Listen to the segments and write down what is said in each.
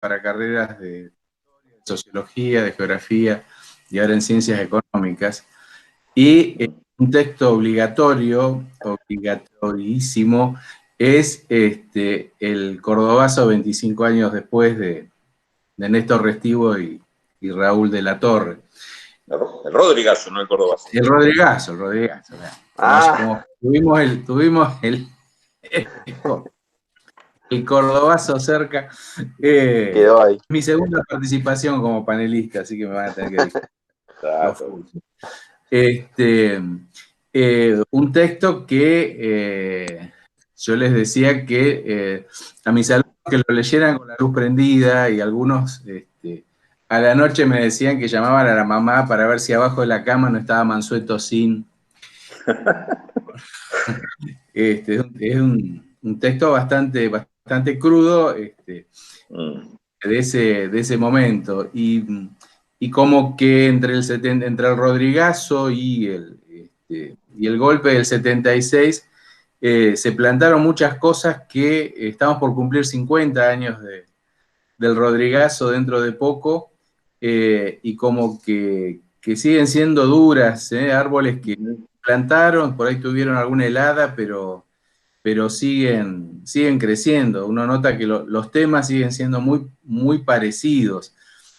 para carreras de sociología, de geografía y ahora en ciencias económicas. Y un texto obligatorísimo, es el Cordobazo 25 años después de Néstor Restivo y Raúl de la Torre. El Rodrigazo, no el Cordobazo. El Rodrigazo. Como tuvimos el Cordobazo cerca. Quedó ahí. Mi segunda participación como panelista, así que me van a tener que un texto que yo les decía que a mis alumnos que lo leyeran con la luz prendida, y algunos a la noche me decían que llamaban a la mamá para ver si abajo de la cama no estaba Mansueto Sin. Es un texto bastante crudo de ese momento, y como que entre el Rodrigazo y el golpe del 76 se plantaron muchas cosas que estamos por cumplir 50 años del Rodrigazo dentro de poco, y como que siguen siendo duras, árboles que plantaron, por ahí tuvieron alguna helada, pero siguen creciendo. Uno nota que los temas siguen siendo muy parecidos.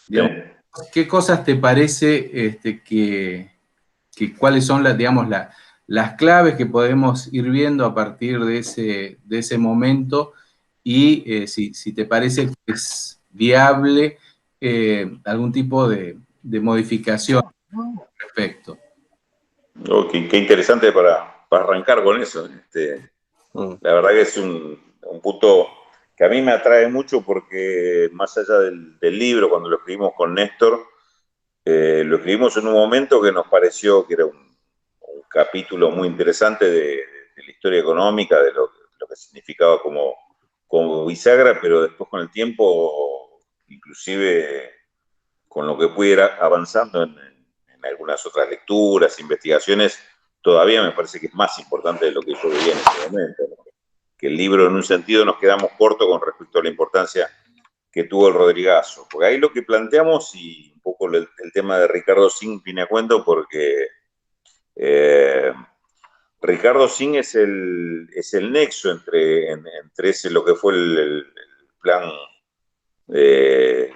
Digamos, ¿qué cosas te parece que cuáles son las claves que podemos ir viendo a partir de ese momento? Y si te parece que es viable algún tipo de modificación al respecto. Qué interesante para arrancar con eso. La verdad que es un punto que a mí me atrae mucho, porque más allá del libro, cuando lo escribimos con Néstor, lo escribimos en un momento que nos pareció que era un capítulo muy interesante de la historia económica, de lo que significaba como bisagra, pero después con el tiempo, inclusive con lo que pude ir avanzando en algunas otras lecturas, investigaciones, todavía me parece que es más importante de lo que yo veía en ese momento, ¿no? Que el libro, en un sentido, nos quedamos cortos con respecto a la importancia que tuvo el Rodrigazo. Porque ahí lo que planteamos, y un poco el tema de Ricardo Sin viene a cuento, porque Ricardo Sin es el nexo entre lo que fue el plan de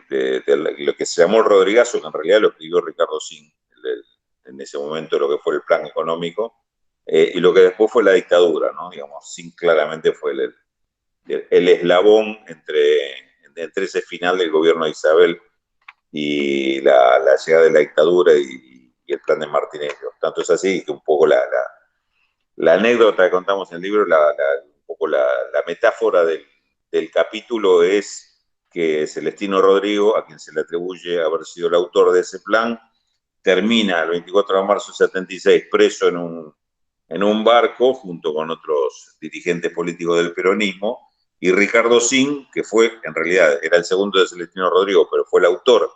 lo que se llamó el Rodrigazo, que en realidad lo escribió Ricardo Sin en ese momento, lo que fue el plan económico, y lo que después fue la dictadura, ¿no? Digamos, Sin claramente fue el eslabón entre ese final del gobierno de Isabel y la llegada de la dictadura y el plan de Martínez. Tanto es así que un poco la anécdota que contamos en el libro, un poco la metáfora del capítulo es que Celestino Rodrigo, a quien se le atribuye haber sido el autor de ese plan, termina el 24 de marzo de 76 preso en un barco junto con otros dirigentes políticos del peronismo, y Ricardo Sin, que en realidad era el segundo de Celestino Rodrigo, pero fue el autor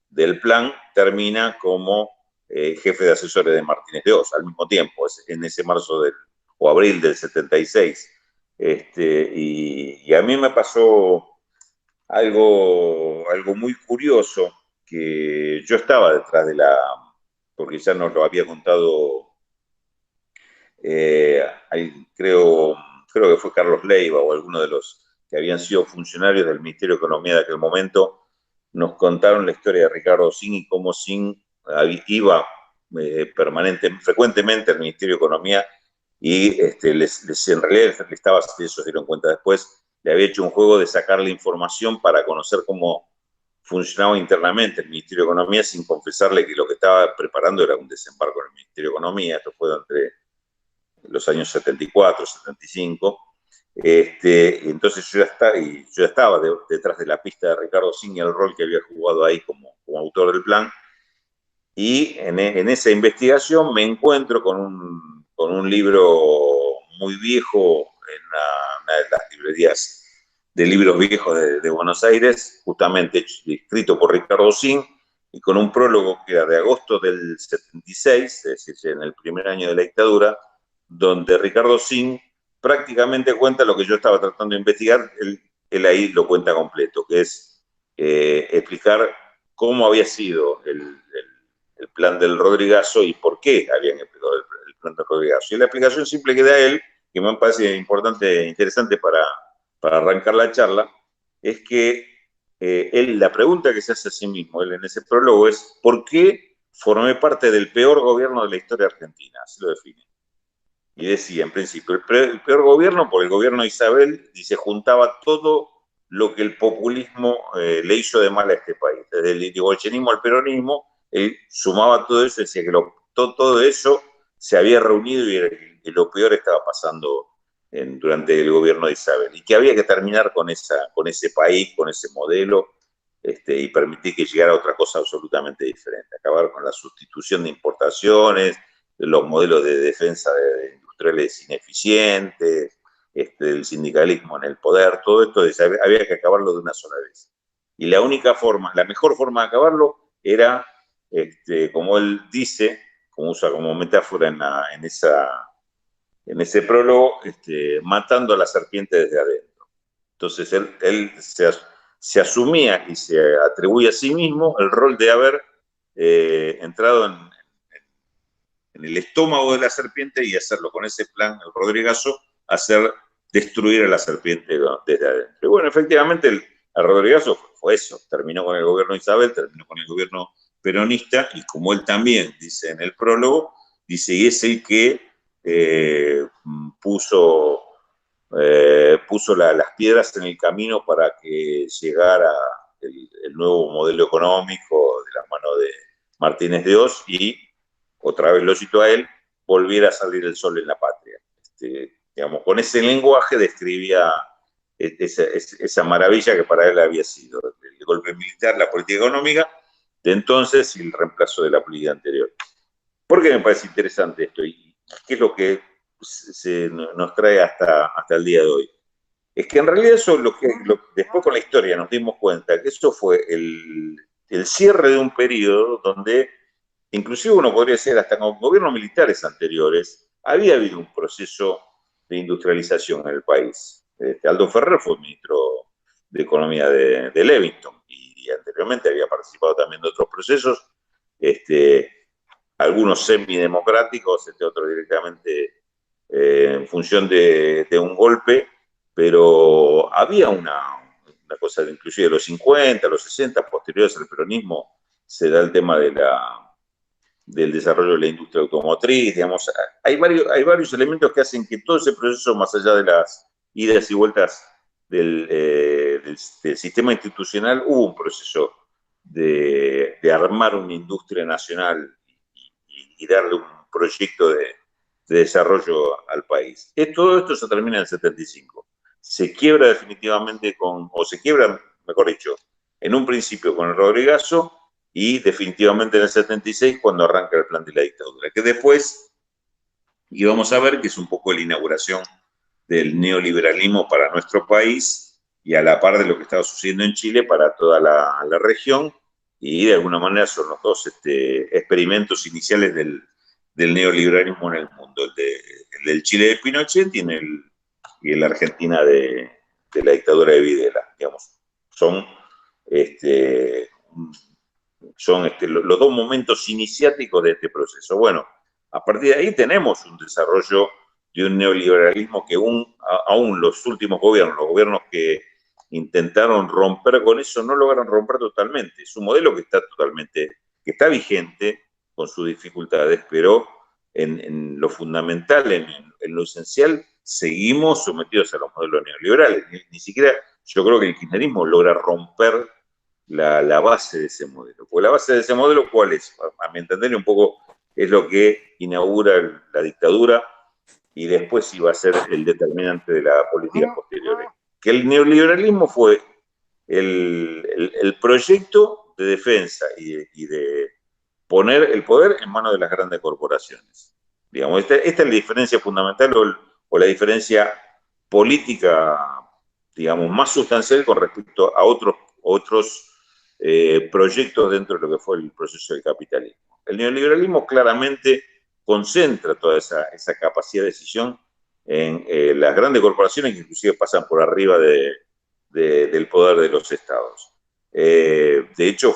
del plan, termina como jefe de asesores de Martínez de Oz al mismo tiempo, en ese marzo o abril del 76. Y a mí me pasó algo muy curioso, que yo estaba detrás porque ya nos lo había contado, creo que fue Carlos Leiva o alguno de los que habían sido funcionarios del Ministerio de Economía de aquel momento, nos contaron la historia de Ricardo Sin y cómo Sin iba frecuentemente al Ministerio de Economía y en realidad le estaba, eso se dieron cuenta después, le había hecho un juego de sacarle información para conocer cómo funcionaba internamente el Ministerio de Economía, sin confesarle que lo que estaba preparando era un desembarco en el Ministerio de Economía. Esto fue entre los años 74, 75. Entonces yo ya estaba detrás de la pista de Ricardo Sin y el rol que había jugado ahí como autor del plan. Y en esa investigación me encuentro con un libro muy viejo en una de las librerías de libros viejos de Buenos Aires, justamente escrito por Ricardo Sin, y con un prólogo que era de agosto del 76, es decir, en el primer año de la dictadura, donde Ricardo Sin prácticamente cuenta lo que yo estaba tratando de investigar. Él ahí lo cuenta completo, que es explicar cómo había sido el plan del Rodrigazo y por qué habían explicado el plan del Rodrigazo. Y la explicación simple que da él, que me parece importante, interesante para arrancar la charla, es que la pregunta que se hace a sí mismo, él en ese prólogo, es ¿por qué formé parte del peor gobierno de la historia argentina? Así lo define. Y decía, en principio, el peor gobierno, por el gobierno de Isabel, dice, juntaba todo lo que el populismo le hizo de mal a este país. Desde el irigoyenismo al peronismo, él sumaba todo eso, decía que todo eso se había reunido y lo peor estaba pasando durante el gobierno de Isabel. Y que había que terminar con ese país, con ese modelo, y permitir que llegara otra cosa absolutamente diferente. Acabar con la sustitución de importaciones, de los modelos de defensa de industriales ineficientes, el sindicalismo en el poder, todo esto había que acabarlo de una sola vez. Y la única forma, la mejor forma de acabarlo era, como él dice, como usa como metáfora en ese prólogo, matando a la serpiente desde adentro. Entonces él se asumía y se atribuye a sí mismo el rol de haber entrado en el estómago de la serpiente y hacerlo con ese plan, el Rodrigazo, hacer destruir a la serpiente desde adentro. Y bueno, efectivamente el Rodrigazo fue eso, terminó con el gobierno de Isabel, terminó con el gobierno peronista y como él también dice en el prólogo, dice, y es el que puso las piedras en el camino para que llegara el nuevo modelo económico de la mano de Martínez de Oz y, otra vez lo cito a él, volviera a salir el sol en la patria. Digamos, con ese lenguaje describía esa maravilla que para él había sido el golpe militar, la política económica de entonces y el reemplazo de la política anterior. ¿Por qué me parece interesante esto? ¿Y qué es lo que nos trae hasta el día de hoy? Es que en realidad eso después con la historia nos dimos cuenta que eso fue el cierre de un periodo donde inclusive uno podría decir hasta con gobiernos militares anteriores había habido un proceso de industrialización en el país. Aldo Ferrer fue ministro de Economía de Levington y anteriormente había participado también de otros procesos, algunos semidemocráticos, otros directamente en función de un golpe, pero había una cosa, inclusive de los 50, los 60, posteriores al peronismo, se da el tema del desarrollo de la industria automotriz, digamos, hay varios elementos que hacen que todo ese proceso, más allá de las idas y vueltas del sistema institucional, hubo un proceso de armar una industria nacional y darle un proyecto de desarrollo al país. Todo esto se termina en el 75. Se quiebra definitivamente se quiebra, mejor dicho, en un principio con el Rodrigazo y definitivamente en el 76 cuando arranca el plan de la dictadura, que después íbamos a ver que es un poco la inauguración del neoliberalismo para nuestro país y a la par de lo que estaba sucediendo en Chile para toda la región y de alguna manera son los dos experimentos iniciales del neoliberalismo en el mundo, el del Chile de Pinochet y en la Argentina de la dictadura de Videla, digamos. Son los dos momentos iniciáticos de este proceso. Bueno, a partir de ahí tenemos un desarrollo de un neoliberalismo que aún los últimos gobiernos, los gobiernos que intentaron romper con eso, no lograron romper totalmente. Es un modelo que está vigente con sus dificultades, pero en lo fundamental, en lo esencial, seguimos sometidos a los modelos neoliberales. Ni siquiera yo creo que el kirchnerismo logra romper la base de ese modelo. Porque la base de ese modelo, ¿cuál es? A mi entender, un poco es lo que inaugura la dictadura y después iba a ser el determinante de la política posterior. Que el neoliberalismo fue el proyecto de defensa y de poner el poder en manos de las grandes corporaciones. Digamos, esta es la diferencia fundamental o la diferencia política, digamos, más sustancial con respecto a otros proyectos dentro de lo que fue el proceso del capitalismo. El neoliberalismo claramente concentra toda esa capacidad de decisión en las grandes corporaciones que inclusive pasan por arriba del poder de los estados. De hecho,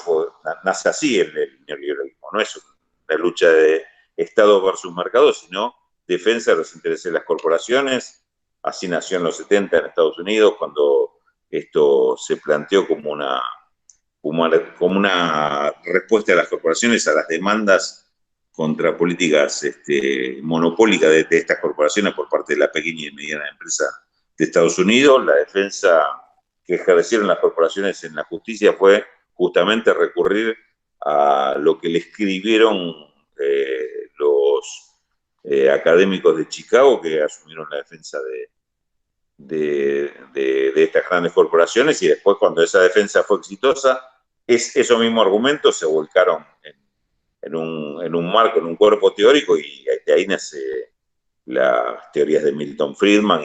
nace así el neoliberalismo, no es una lucha de Estado versus mercado, sino defensa de los intereses de las corporaciones. Así nació en los 70 en Estados Unidos, cuando esto se planteó como una respuesta de las corporaciones a las demandas contra políticas monopólicas de estas corporaciones por parte de la pequeña y mediana empresa de Estados Unidos. La defensa que ejercieron las corporaciones en la justicia fue justamente recurrir a lo que le escribieron los académicos de Chicago, que asumieron la defensa de estas grandes corporaciones, y después, cuando esa defensa fue exitosa, esos mismos argumentos se volcaron en un marco, en un cuerpo teórico, y de ahí nace las teorías de Milton Friedman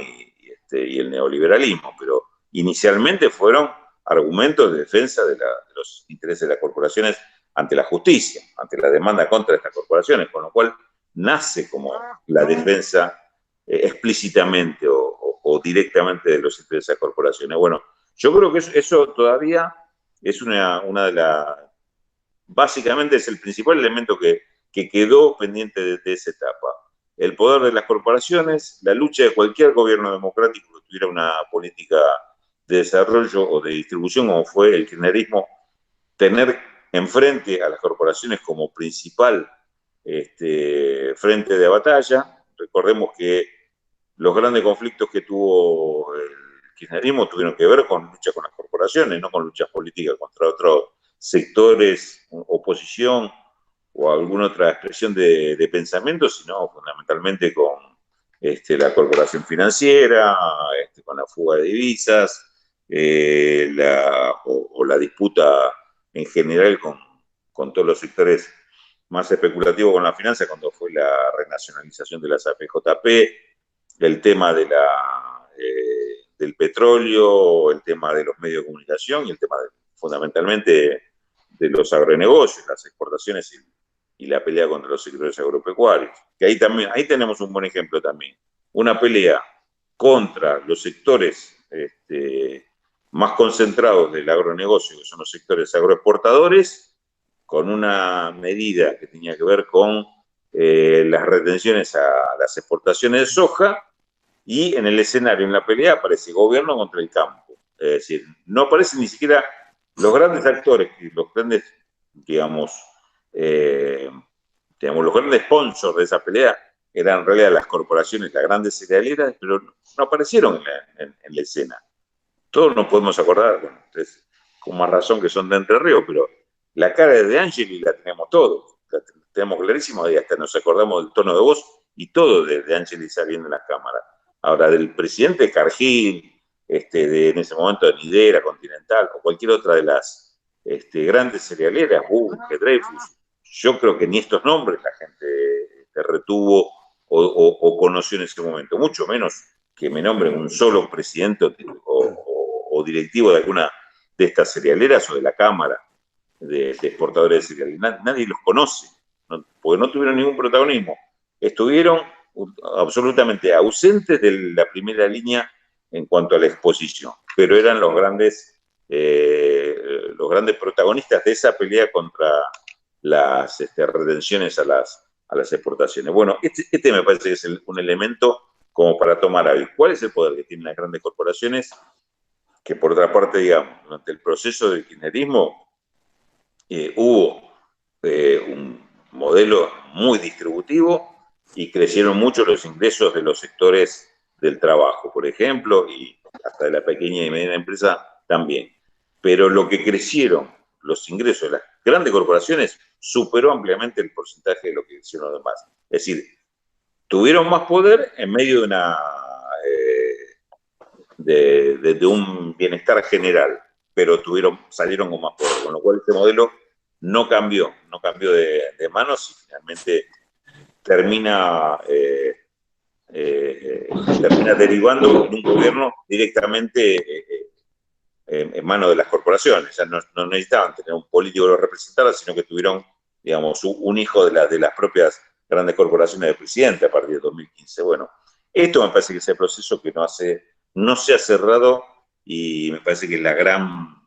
y el neoliberalismo. Pero inicialmente fueron argumentos de defensa de los intereses de las corporaciones ante la justicia, ante la demanda contra estas corporaciones, con lo cual nace como la defensa explícitamente o directamente de los intereses de las corporaciones. Bueno, yo creo que eso todavía es una de las... Básicamente es el principal elemento que quedó pendiente de esa etapa. El poder de las corporaciones, la lucha de cualquier gobierno democrático que tuviera una política de desarrollo o de distribución, como fue el kirchnerismo, tener enfrente a las corporaciones como principal frente de batalla. Recordemos que los grandes conflictos que tuvo el kirchnerismo tuvieron que ver con lucha con las corporaciones, no con luchas políticas contra otros sectores, oposición o alguna otra expresión de pensamiento, sino fundamentalmente con la corporación financiera, con la fuga de divisas, o la disputa en general con todos los sectores más especulativos con la finanza, cuando fue la renacionalización de las APJP, el tema del petróleo, el tema de los medios de comunicación y el tema fundamentalmente de los agronegocios, las exportaciones y la pelea contra los sectores agropecuarios. Que ahí tenemos un buen ejemplo también. Una pelea contra los sectores más concentrados del agronegocio, que son los sectores agroexportadores, con una medida que tenía que ver con las retenciones a las exportaciones de soja, y en el escenario, en la pelea, aparece gobierno contra el campo. Es decir, no aparecen ni siquiera los grandes actores, los grandes, digamos, los grandes sponsors de esa pelea eran en realidad las corporaciones, las grandes cerealeras, pero no aparecieron en la escena. Todos nos podemos acordar, bueno, ustedes con más razón que son de Entre Ríos, pero la cara de De Angeli la tenemos todos, la tenemos clarísimo, y hasta nos acordamos del tono de voz y todo de De Angeli saliendo en la cámara. Ahora, del presidente Cargill, en ese momento de Nidera, Continental, o cualquier otra de las grandes cerealeras, Bunge, Dreyfus, yo creo que ni estos nombres la gente retuvo o conoció en ese momento, mucho menos que me nombren un solo presidente o directivo de alguna de estas cerealeras o de la Cámara de exportadores de cereales. Nadie los conoce, porque no tuvieron ningún protagonismo. Estuvieron absolutamente ausentes de la primera línea en cuanto a la exposición, pero eran los grandes protagonistas de esa pelea contra las retenciones a las exportaciones. Bueno, este me parece que es un elemento como para tomar ahí. ¿Cuál es el poder que tienen las grandes corporaciones? Que por otra parte, digamos, durante el proceso del kirchnerismo hubo un modelo muy distributivo y crecieron mucho los ingresos de los sectores del trabajo, por ejemplo, y hasta de la pequeña y mediana empresa también. Pero lo que crecieron los ingresos de las grandes corporaciones superó ampliamente el porcentaje de lo que hicieron los demás. Es decir, tuvieron más poder en medio de un bienestar general, pero salieron con más poder, con lo cual este modelo no cambió de manos y finalmente termina derivando en un gobierno directamente en manos de las corporaciones. O sea, no necesitaban tener un político que los representara, sino que tuvieron, digamos, un hijo de las propias grandes corporaciones del presidente a partir de 2015. Bueno, esto me parece que es el proceso que no se ha cerrado, y me parece que es la gran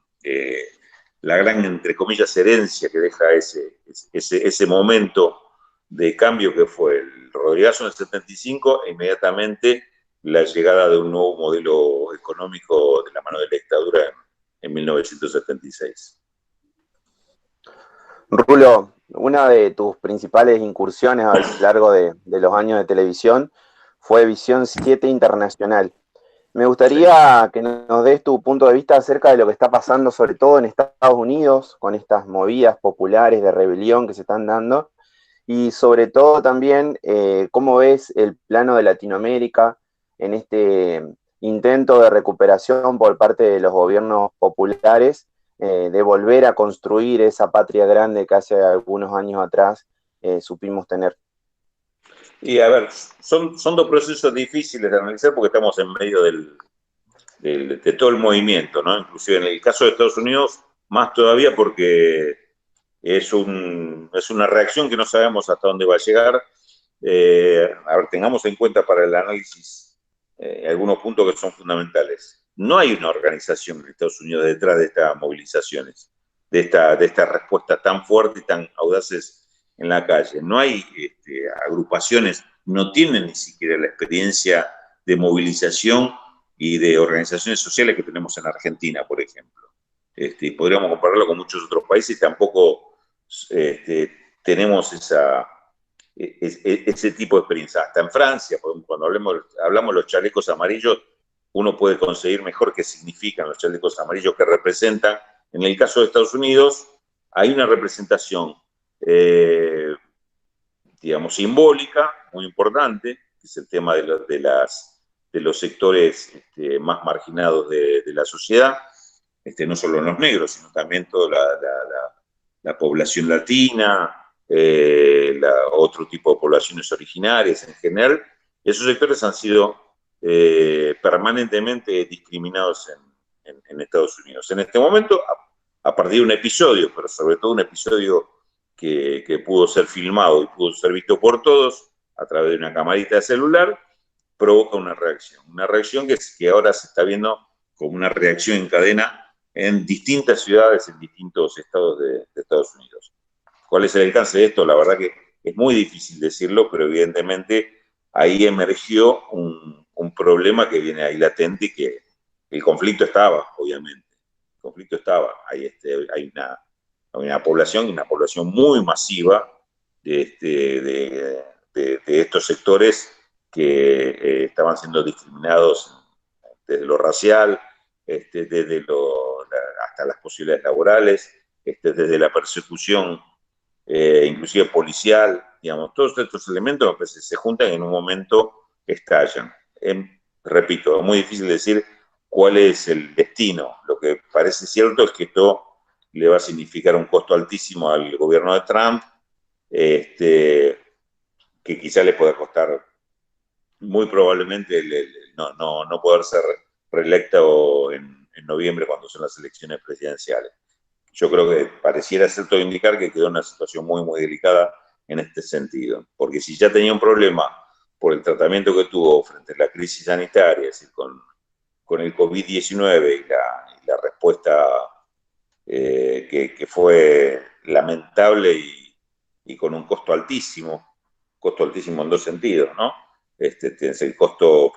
la gran, entre comillas, herencia que deja ese momento de cambio que fue el Rodrigazo en el 75 e inmediatamente la llegada de un nuevo modelo económico de la mano de la dictadura en 1976. Rulo, una de tus principales incursiones a lo largo de los años de televisión fue Visión 7 Internacional. Me gustaría que nos des tu punto de vista acerca de lo que está pasando, sobre todo en Estados Unidos, con estas movidas populares de rebelión que se están dando, y sobre todo también cómo ves el plano de Latinoamérica en este intento de recuperación por parte de los gobiernos populares, de volver a construir esa patria grande que hace algunos años atrás supimos tener. Y a ver, son dos procesos difíciles de analizar porque estamos en medio de todo el movimiento, ¿no? Inclusive en el caso de Estados Unidos, más todavía porque es una reacción que no sabemos hasta dónde va a llegar. A ver, tengamos en cuenta para el análisis algunos puntos que son fundamentales. No hay una organización en Estados Unidos detrás de estas movilizaciones, de esta respuesta tan fuerte y tan audaces en la calle. No hay agrupaciones, no tienen ni siquiera la experiencia de movilización y de organizaciones sociales que tenemos en Argentina, por ejemplo. Podríamos compararlo con muchos otros países y tampoco tenemos ese tipo de experiencia. Hasta en Francia, cuando hablamos de los chalecos amarillos, uno puede conseguir mejor qué significan los chalecos amarillos que representan. En el caso de Estados Unidos, hay una representación, digamos, simbólica, muy importante, que es el tema de los sectores más marginados de la sociedad, no solo los negros, sino también toda la población latina, otro tipo de poblaciones originarias en general. Esos sectores han sido permanentemente discriminados en Estados Unidos. En este momento, a partir de un episodio, pero sobre todo un episodio que pudo ser filmado y pudo ser visto por todos a través de una camarita de celular, provoca una reacción que ahora se está viendo como una reacción en cadena en distintas ciudades, en distintos estados de Estados Unidos. ¿Cuál es el alcance de esto? La verdad que es muy difícil decirlo, pero evidentemente ahí emergió un problema que viene ahí latente y que el conflicto estaba, obviamente. El conflicto estaba. Hay una población muy masiva de estos sectores que estaban siendo discriminados desde lo racial, hasta las posibilidades laborales, desde la persecución, inclusive policial, digamos, todos estos elementos pues, se juntan en un momento que estallan. Repito, es muy difícil decir cuál es el destino. Lo que parece cierto es que esto le va a significar un costo altísimo al gobierno de Trump, que quizá le pueda costar muy probablemente no poder ser reelecto en noviembre cuando son las elecciones presidenciales. Yo creo que pareciera ser todo indicar que quedó en una situación muy, muy delicada en este sentido, porque si ya tenía un problema por el tratamiento que tuvo frente a la crisis sanitaria, es decir, con el COVID-19 y la respuesta que fue lamentable y con un costo altísimo en dos sentidos, ¿no? Tienes el costo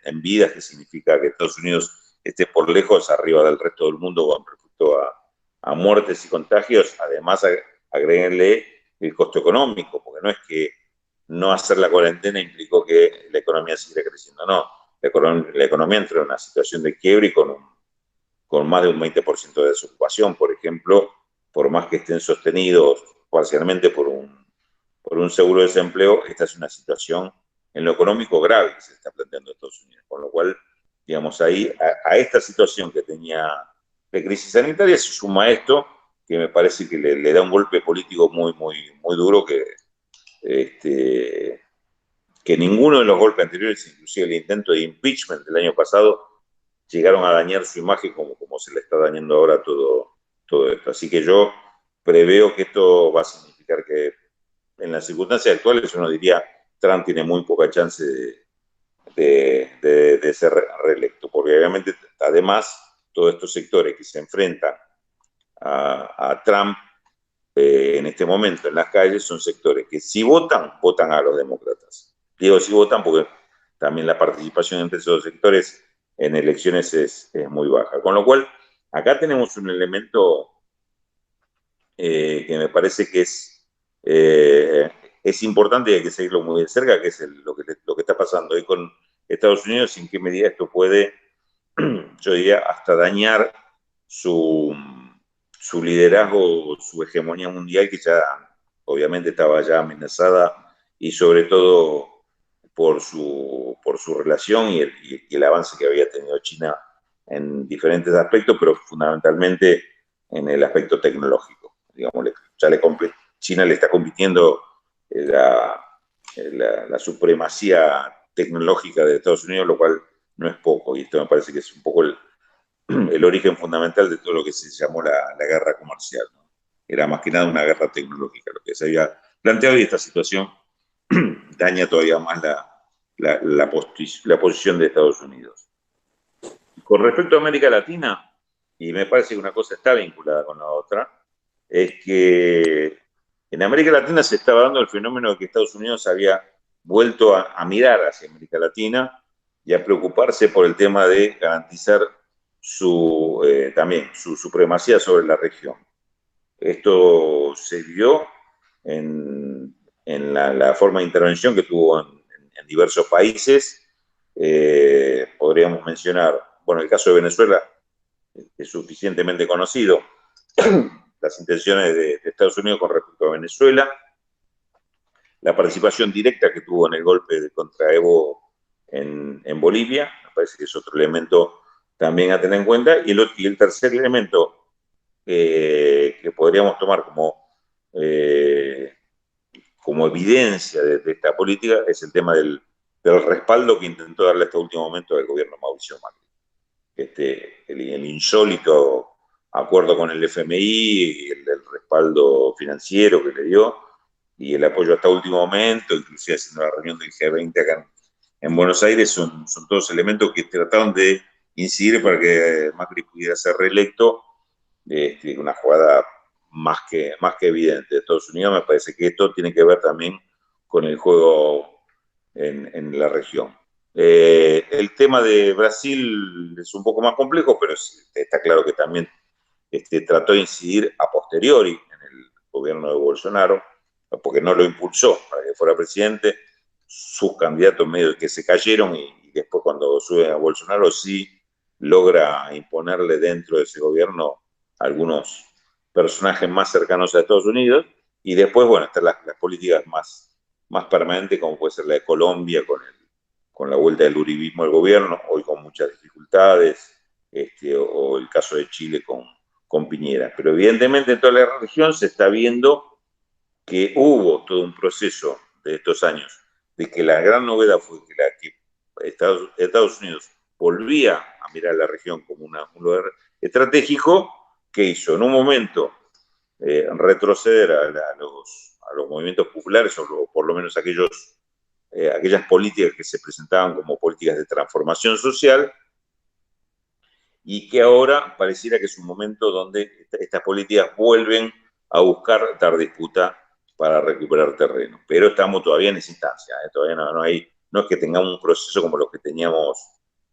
en vidas, que significa que Estados Unidos esté por lejos arriba del resto del mundo con respecto a muertes y contagios. Además, agréguenle el costo económico, porque no es que no hacer la cuarentena implicó que la economía siguiera creciendo, no. La economía entró en una situación de quiebre y con más de un 20% de desocupación, por ejemplo, por más que estén sostenidos parcialmente por un seguro de desempleo, esta es una situación en lo económico grave que se está planteando en Estados Unidos. Con lo cual, digamos, ahí a esta situación que tenía de crisis sanitaria se suma esto, que me parece que le da un golpe político muy, muy, muy duro que ninguno de los golpes anteriores, inclusive el intento de impeachment del año pasado, llegaron a dañar su imagen como se le está dañando ahora todo esto. Así que yo preveo que esto va a significar que en las circunstancias actuales uno diría Trump tiene muy poca chance de ser reelecto, porque obviamente además todos estos sectores que se enfrentan a Trump en este momento en las calles son sectores que si votan, votan a los demócratas. Digo si votan porque también la participación entre esos sectores en elecciones es muy baja. Con lo cual, acá tenemos un elemento que me parece que es importante y hay que seguirlo muy de cerca, que es lo que está pasando hoy con Estados Unidos, y en qué medida esto puede, yo diría, hasta dañar su liderazgo, su hegemonía mundial, que ya obviamente estaba ya amenazada, y sobre todo por su relación y el avance que había tenido China en diferentes aspectos, pero fundamentalmente en el aspecto tecnológico. Digamos, China le está compitiendo la supremacía tecnológica de Estados Unidos, lo cual no es poco, y esto me parece que es un poco el origen fundamental de todo lo que se llamó la guerra comercial, ¿no? Era más que nada una guerra tecnológica lo que se había planteado, y esta situación daña todavía más la posición de Estados Unidos. Con respecto a América Latina, y me parece que una cosa está vinculada con la otra, es que en América Latina se estaba dando el fenómeno de que Estados Unidos había vuelto a mirar hacia América Latina y a preocuparse por el tema de garantizar también su supremacía sobre la región. Esto se vio en la forma de intervención que tuvo en diversos países. Podríamos mencionar, bueno, el caso de Venezuela es suficientemente conocido, las intenciones de Estados Unidos con respecto a Venezuela, la participación directa que tuvo en el golpe contra Evo en Bolivia, me parece que es otro elemento también a tener en cuenta, y el tercer elemento que podríamos tomar como evidencia de esta política es el tema del respaldo que intentó darle hasta último momento al gobierno Mauricio Macri. El insólito acuerdo con el FMI, el respaldo financiero que le dio, y el apoyo hasta último momento, inclusive haciendo la reunión del G20 acá en Buenos Aires, son todos elementos que trataron de incidir para que Macri pudiera ser reelecto. Una jugada más que evidente de Estados Unidos. Me parece que esto tiene que ver también con el juego en la región. El tema de Brasil es un poco más complejo, pero está claro que también trató de incidir a posteriori en el gobierno de Bolsonaro, porque no lo impulsó para que fuera presidente. Sus candidatos medio que se cayeron, y después cuando sube a Bolsonaro sí logra imponerle dentro de ese gobierno algunos personajes más cercanos a Estados Unidos, y después, bueno, están las políticas más permanentes, como puede ser la de Colombia, con la vuelta del uribismo al gobierno, hoy con muchas dificultades, o el caso de Chile con Piñera. Pero evidentemente en toda la región se está viendo que hubo todo un proceso de estos años, de que la gran novedad fue que Estados Unidos volvía a mirar la región como un lugar estratégico, que hizo en un momento retroceder a los movimientos populares, o por lo menos aquellas políticas que se presentaban como políticas de transformación social, y que ahora pareciera que es un momento donde estas políticas vuelven a buscar dar disputa para recuperar terreno. Pero estamos todavía en esa instancia, todavía no es que tengamos un proceso como los que teníamos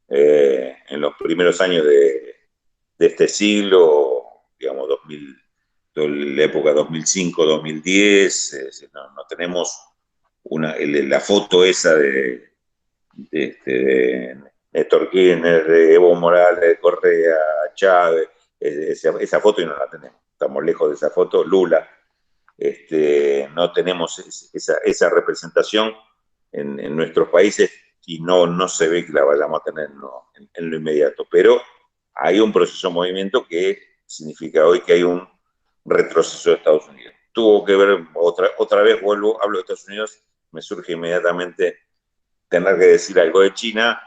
en los primeros años de este siglo, digamos, la época 2005-2010, no tenemos la foto esa de Néstor Kirchner, de Evo Morales, de Correa, Chávez, esa foto y no la tenemos. Estamos lejos de esa foto. Lula, no tenemos esa representación en nuestros países, y no se ve que la vayamos a tener en lo inmediato. Pero hay un proceso de movimiento que significa hoy que hay un retroceso de Estados Unidos. Tuvo que ver, otra vez hablo de Estados Unidos, me surge inmediatamente tener que decir algo de China.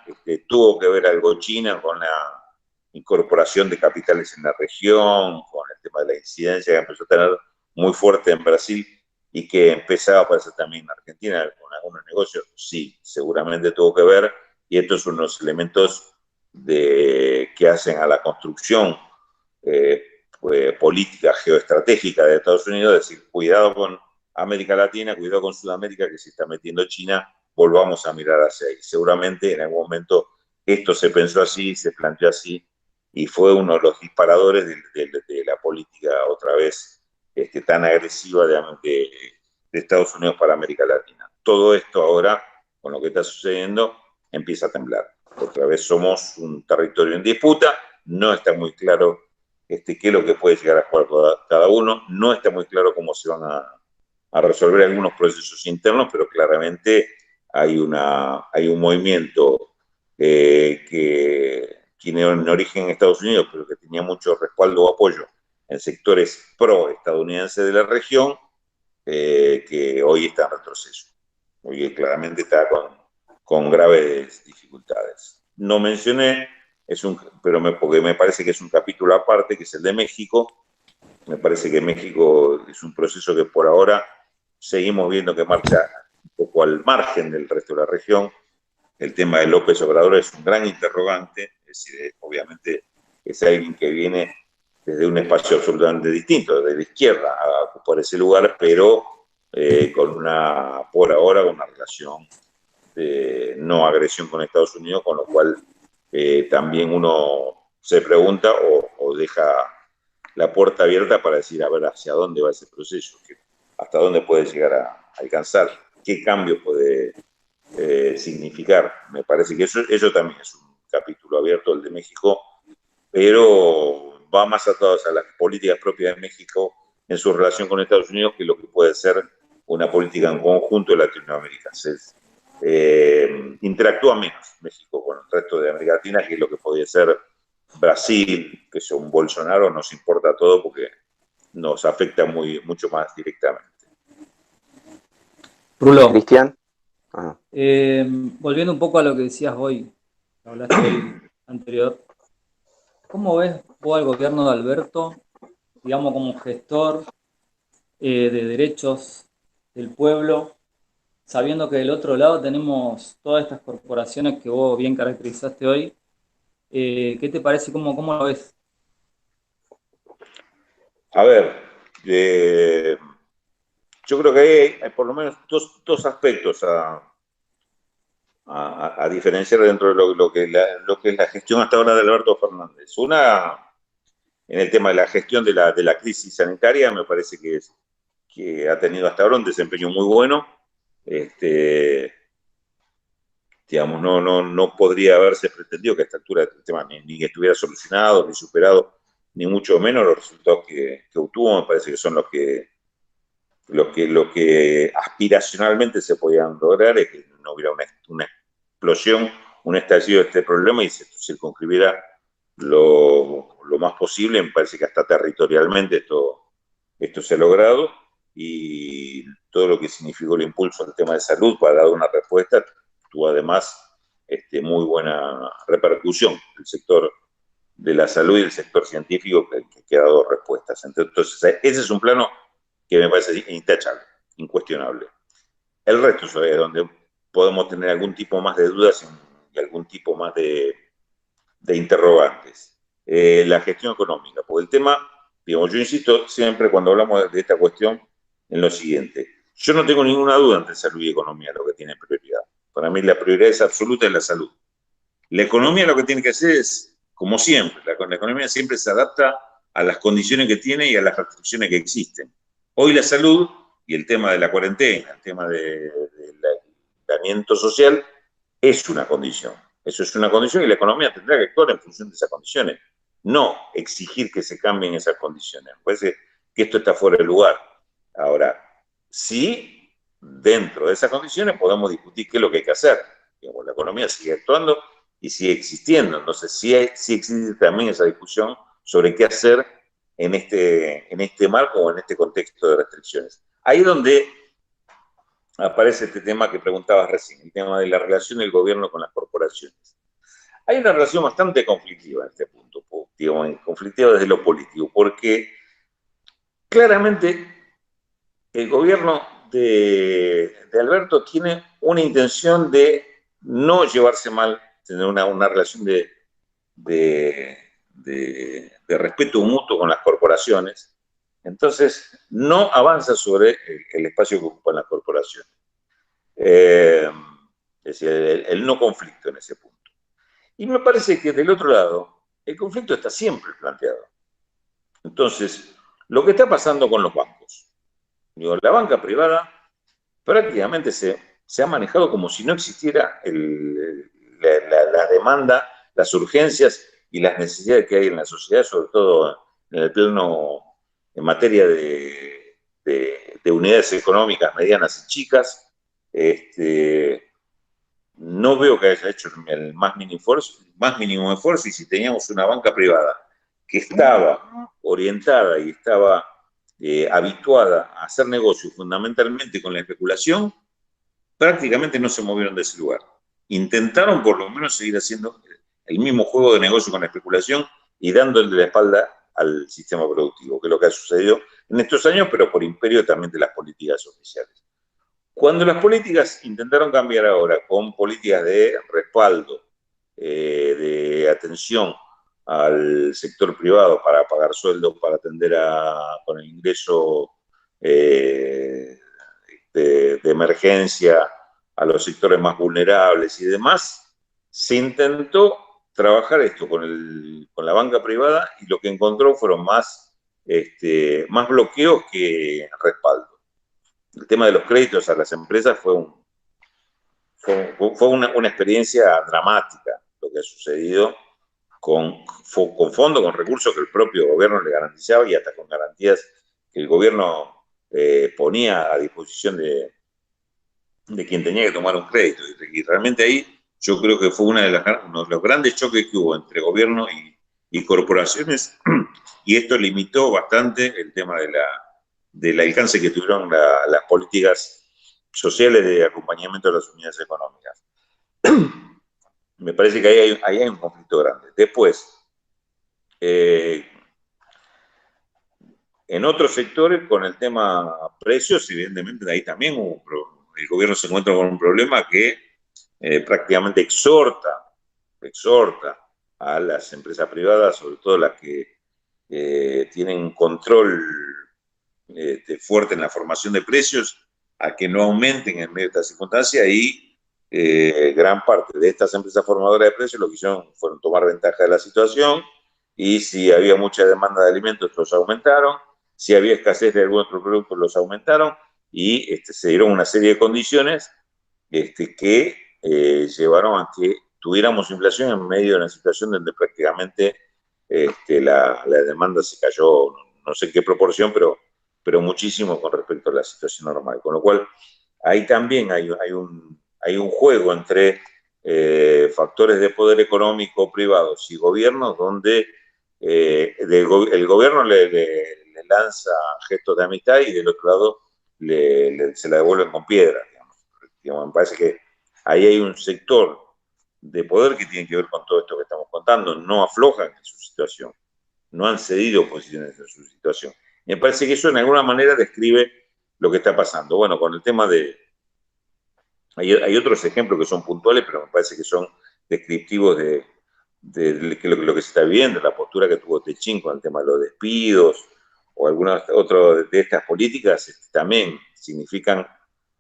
Tuvo que ver algo China con la incorporación de capitales en la región, con el tema de la incidencia que empezó a tener muy fuerte en Brasil y que empezaba a aparecer también en Argentina con algunos negocios. Sí, seguramente tuvo que ver, y estos son los elementos que hacen a la construcción política geoestratégica de Estados Unidos, es decir, cuidado con América Latina, cuidado con Sudamérica, que se está metiendo China, volvamos a mirar hacia ahí. Seguramente en algún momento esto se pensó así, se planteó así, y fue uno de los disparadores de la política otra vez tan agresiva de Estados Unidos para América Latina. Todo esto ahora, con lo que está sucediendo, empieza a temblar. Otra vez somos un territorio en disputa, no está muy claro qué es lo que puede llegar a jugar cada uno, no está muy claro cómo se van a resolver algunos procesos internos, pero claramente hay un movimiento que tiene un origen en Estados Unidos, pero que tenía mucho respaldo o apoyo en sectores pro-estadounidenses de la región, que hoy está en retroceso. Hoy claramente está con graves dificultades. No mencioné, porque me parece que es un capítulo aparte, que es el de México. Me parece que México es un proceso que por ahora seguimos viendo que marcha un poco al margen del resto de la región. El tema de López Obrador es un gran interrogante, es decir, obviamente es alguien que viene desde un espacio absolutamente distinto, desde la izquierda, a ocupar ese lugar, pero por ahora, una relación de no agresión con Estados Unidos, con lo cual también uno se pregunta o deja la puerta abierta para decir, a ver, hacia dónde va ese proceso, hasta dónde puede llegar a alcanzar, qué cambio puede significar. Me parece que eso también es un capítulo abierto, el de México, pero va más atado a las políticas propias de México en su relación con Estados Unidos que lo que puede ser una política en conjunto de Latinoamérica. Interactúa menos México con el resto de América Latina, que es lo que podría ser Brasil, que es un Bolsonaro, nos importa todo porque nos afecta mucho más directamente. Rulo. Cristian. Volviendo un poco a lo que decías hoy, hablaste hoy anterior, ¿cómo ves vos al gobierno de Alberto, digamos, como gestor de derechos del pueblo, sabiendo que del otro lado tenemos todas estas corporaciones que vos bien caracterizaste hoy? ¿Qué te parece? ¿Cómo lo ves? A ver, yo creo que hay por lo menos dos aspectos a diferenciar dentro de lo que es la gestión hasta ahora de Alberto Fernández. Una, en el tema de la gestión de la crisis sanitaria, me parece que ha tenido hasta ahora un desempeño muy bueno. Digamos, no podría haberse pretendido que a esta altura del tema ni estuviera solucionado, ni superado, ni mucho menos. Los resultados que obtuvo me parece que son lo que aspiracionalmente se podían lograr, es que no hubiera una explosión, un estallido de este problema y se circunscribiera lo más posible. Me parece que hasta territorialmente esto se ha logrado, y todo lo que significó el impulso al tema de salud para dar una respuesta tuvo además muy buena repercusión. El sector de la salud y el sector científico que ha dado respuestas. Entonces, ese es un plano que me parece intachable, incuestionable. El resto es donde podemos tener algún tipo más de dudas y algún tipo más de interrogantes. La gestión económica, porque el tema, digamos, yo insisto siempre cuando hablamos de esta cuestión en lo siguiente: yo no tengo ninguna duda entre salud y economía lo que tiene prioridad. Para mí la prioridad es absoluta en la salud. La economía lo que tiene que hacer es, como siempre, la economía siempre se adapta a las condiciones que tiene y a las restricciones que existen. Hoy la salud y el tema de la cuarentena, el tema del aislamiento social, es una condición. Eso es una condición y la economía tendrá que actuar en función de esas condiciones, no exigir que se cambien esas condiciones. Me parece que esto está fuera de lugar. Ahora, sí, dentro de esas condiciones podemos discutir qué es lo que hay que hacer. Digamos, la economía sigue actuando y sigue existiendo. Entonces, sí existe también esa discusión sobre qué hacer en este marco o en este contexto de restricciones. Ahí es donde aparece este tema que preguntabas recién, el tema de la relación del gobierno con las corporaciones. Hay una relación bastante conflictiva en este punto, digamos, conflictiva desde lo político, porque claramente el gobierno de Alberto tiene una intención de no llevarse mal, tener una relación de de respeto mutuo con las corporaciones, entonces no avanza sobre el espacio que ocupan las corporaciones. Es decir, el no conflicto en ese punto. Y me parece que del otro lado, el conflicto está siempre planteado. Entonces, lo que está pasando con los bancos, digo, la banca privada prácticamente se ha manejado como si no existiera la demanda, las urgencias y las necesidades que hay en la sociedad, sobre todo en el plano, en materia de unidades económicas medianas y chicas. No veo que haya hecho el más mínimo esfuerzo, y si teníamos una banca privada que estaba orientada y estaba habituada a hacer negocio fundamentalmente con la especulación, prácticamente no se movieron de ese lugar. Intentaron por lo menos seguir haciendo el mismo juego de negocio con la especulación y dándole la espalda al sistema productivo, que es lo que ha sucedido en estos años, pero por imperio también de las políticas oficiales. Cuando las políticas intentaron cambiar ahora con políticas de respaldo, de atención al sector privado para pagar sueldos, para atender con el ingreso de emergencia a los sectores más vulnerables y demás, se intentó trabajar esto con la banca privada, y lo que encontró fueron más bloqueos que respaldo. El tema de los créditos a las empresas fue una experiencia dramática, lo que ha sucedido con fondos, con recursos que el propio gobierno le garantizaba, y hasta con garantías que el gobierno ponía a disposición de quien tenía que tomar un crédito. Y realmente ahí yo creo que fue uno de los grandes choques que hubo entre gobierno y corporaciones, y esto limitó bastante el tema del alcance que tuvieron las políticas sociales de acompañamiento de las unidades económicas. Me parece que ahí hay un conflicto grande. Después, en otros sectores, con el tema precios, evidentemente ahí también el gobierno se encuentra con un problema que prácticamente exhorta a las empresas privadas, sobre todo las que tienen control fuerte en la formación de precios, a que no aumenten en medio de esta circunstancia, y gran parte de estas empresas formadoras de precios lo que hicieron fueron tomar ventaja de la situación, y si había mucha demanda de alimentos los aumentaron, si había escasez de algún otro producto los aumentaron, y se dieron una serie de condiciones que llevaron a que tuviéramos inflación en medio de una situación donde prácticamente la demanda se cayó, no sé en qué proporción, pero muchísimo con respecto a la situación normal. Con lo cual, ahí también hay un juego entre factores de poder económico privados y gobiernos, donde el gobierno le lanza gestos de amistad, y del otro lado se la devuelven con piedras. Me parece que ahí hay un sector de poder que tiene que ver con todo esto que estamos contando. No aflojan en su situación, no han cedido posiciones en su situación. Me parece que eso en alguna manera describe lo que está pasando. Bueno, con el tema hay otros ejemplos que son puntuales, pero me parece que son descriptivos de lo que se está viviendo, la postura que tuvo Techín con el tema de los despidos, o algunas otras de estas políticas también significan,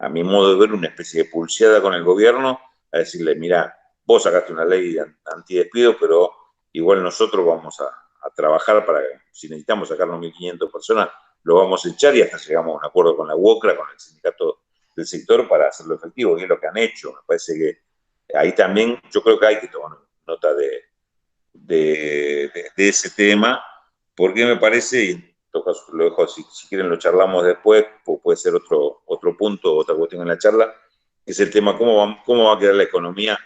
a mi modo de ver, una especie de pulseada con el gobierno, a decirle: mira, vos sacaste una ley antidespido, pero igual nosotros vamos a trabajar para, si necesitamos sacarnos 1.500 personas, lo vamos a echar, y hasta llegamos a un acuerdo con la UOCRA, con el sindicato del sector, para hacerlo efectivo, y es lo que han hecho. Me parece que ahí también yo creo que hay que tomar nota de ese tema, porque me parece, y en todo caso lo dejo, si quieren lo charlamos después, puede ser otro punto, otra cuestión en la charla, que es el tema cómo va a quedar la economía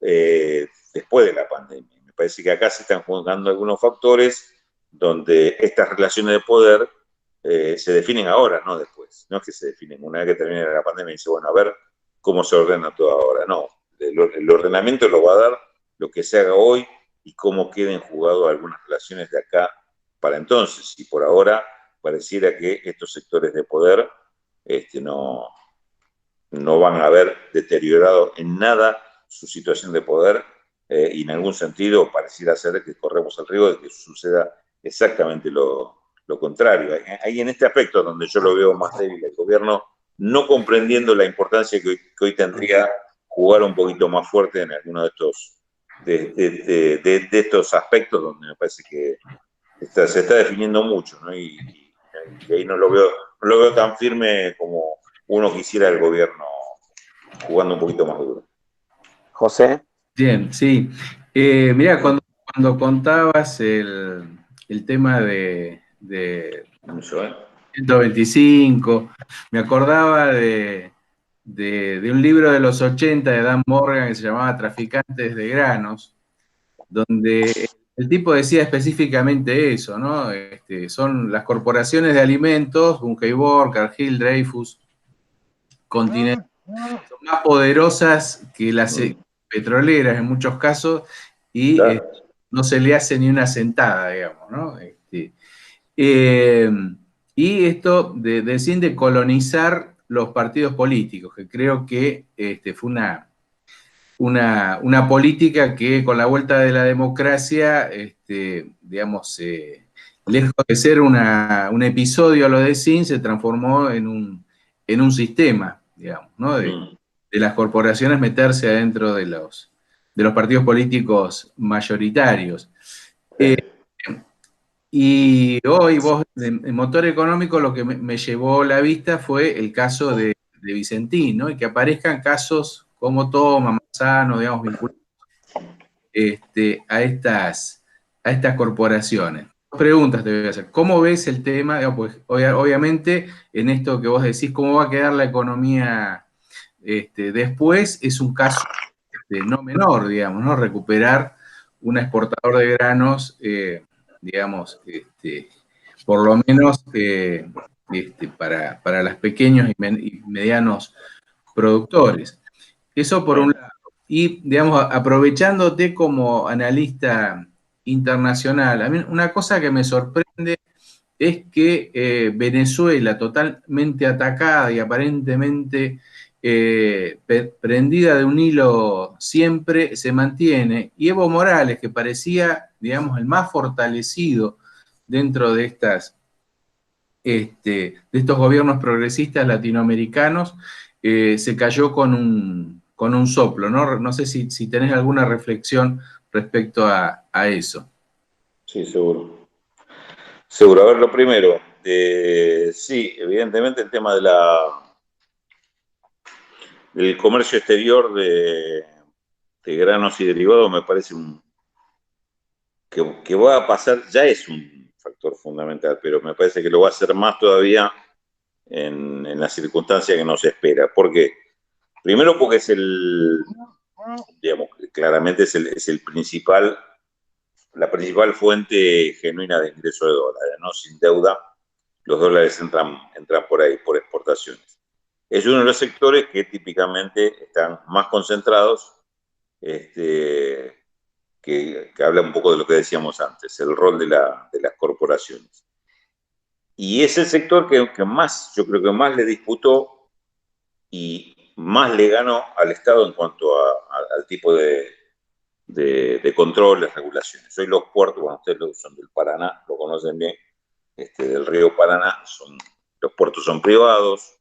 después de la pandemia. Me parece que acá se están jugando algunos factores donde estas relaciones de poder se definen ahora, no después. No es que se definen una vez que termine la pandemia y dice, bueno, a ver cómo se ordena todo ahora. No, el ordenamiento lo va a dar lo que se haga hoy y cómo queden jugadas algunas relaciones de acá para entonces. Y por ahora pareciera que estos sectores de poder no van a haber deteriorado en nada su situación de poder, y en algún sentido pareciera ser que corremos el riesgo de que suceda exactamente lo contrario. Ahí en este aspecto donde yo lo veo más débil el gobierno, no comprendiendo la importancia que hoy tendría jugar un poquito más fuerte en alguno de estos aspectos donde me parece que se está definiendo mucho, ¿no? Y ahí no lo veo tan firme como uno quisiera el gobierno jugando un poquito más duro. José. Bien, sí. Mirá, cuando contabas el tema de 125, me acordaba de un libro de los 80 de Dan Morgan que se llamaba Traficantes de Granos, donde el tipo decía específicamente eso, ¿no? Son las corporaciones de alimentos, Bunge-Bor, Cargill, Dreyfus, Continental, son más poderosas que las petroleras en muchos casos y Claro. no se le hace ni una sentada, digamos, ¿no? Y esto desciende colonizar los partidos políticos, que creo que fue una política que con la vuelta de la democracia, digamos, lejos de ser un episodio a lo de Sin, se transformó en un sistema, digamos, ¿no? De las corporaciones meterse adentro de los partidos políticos mayoritarios. Y hoy vos, en motor económico, lo que me llevó la vista fue el caso de Vicentín, ¿no? Y que aparezcan casos como Toma, Manzano, digamos, vinculados a estas corporaciones. Dos preguntas te voy a hacer. ¿Cómo ves el tema? Pues, obviamente, en esto que vos decís, ¿cómo va a quedar la economía después? Es un caso no menor, digamos, ¿no? Recuperar un exportador de granos, digamos, por lo menos para los pequeños y medianos productores. Eso por un lado. Y, digamos, aprovechándote como analista internacional, a mí una cosa que me sorprende es que Venezuela, totalmente atacada y aparentemente prendida de un hilo siempre, se mantiene. Y Evo Morales, que parecía, digamos, el más fortalecido dentro de estos gobiernos progresistas latinoamericanos, se cayó con un soplo, ¿no? No sé si tenés alguna reflexión respecto a eso. Sí, seguro. Seguro. A ver, lo primero, sí, evidentemente el tema del comercio exterior de granos y derivados me parece que va a pasar, ya es un factor fundamental, pero me parece que lo va a hacer más todavía en la circunstancia que nos espera. ¿Por qué? Primero porque digamos, claramente es el principal, la principal fuente genuina de ingreso de dólares, ¿no? Sin deuda, los dólares entran por ahí, por exportaciones. Es uno de los sectores que típicamente están más concentrados, que habla un poco de lo que decíamos antes, el rol de las corporaciones. Y es el sector que más, yo creo que más le disputó y más le ganó al Estado en cuanto al tipo de controles, regulaciones. Hoy los puertos, bueno, ustedes son del Paraná, lo conocen bien, del río Paraná, los puertos son privados,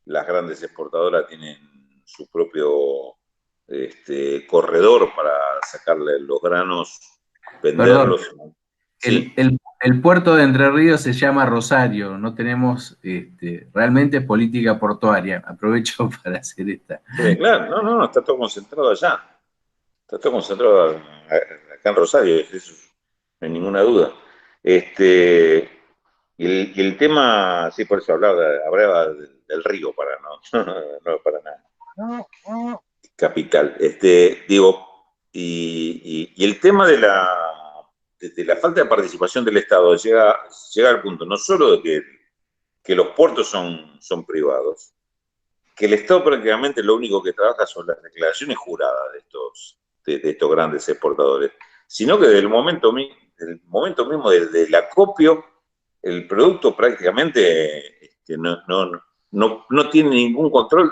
las grandes exportadoras tienen su propio corredor para sacarle los granos, venderlos. Perdón, Sí. el puerto de Entre Ríos se llama Rosario, no tenemos realmente política portuaria. Aprovecho para hacer esta. Sí, claro, no, está todo concentrado allá. Está todo concentrado acá en Rosario, eso no hay ninguna duda. Y el tema, sí, por eso hablaba del río Paraná, no para nada. Capital. Digo, y el tema de la falta de participación del Estado llega al punto no solo de que los puertos son privados, que el Estado prácticamente lo único que trabaja son las declaraciones juradas de estos grandes exportadores, sino que desde el momento mismo del acopio, el producto prácticamente no tiene ningún control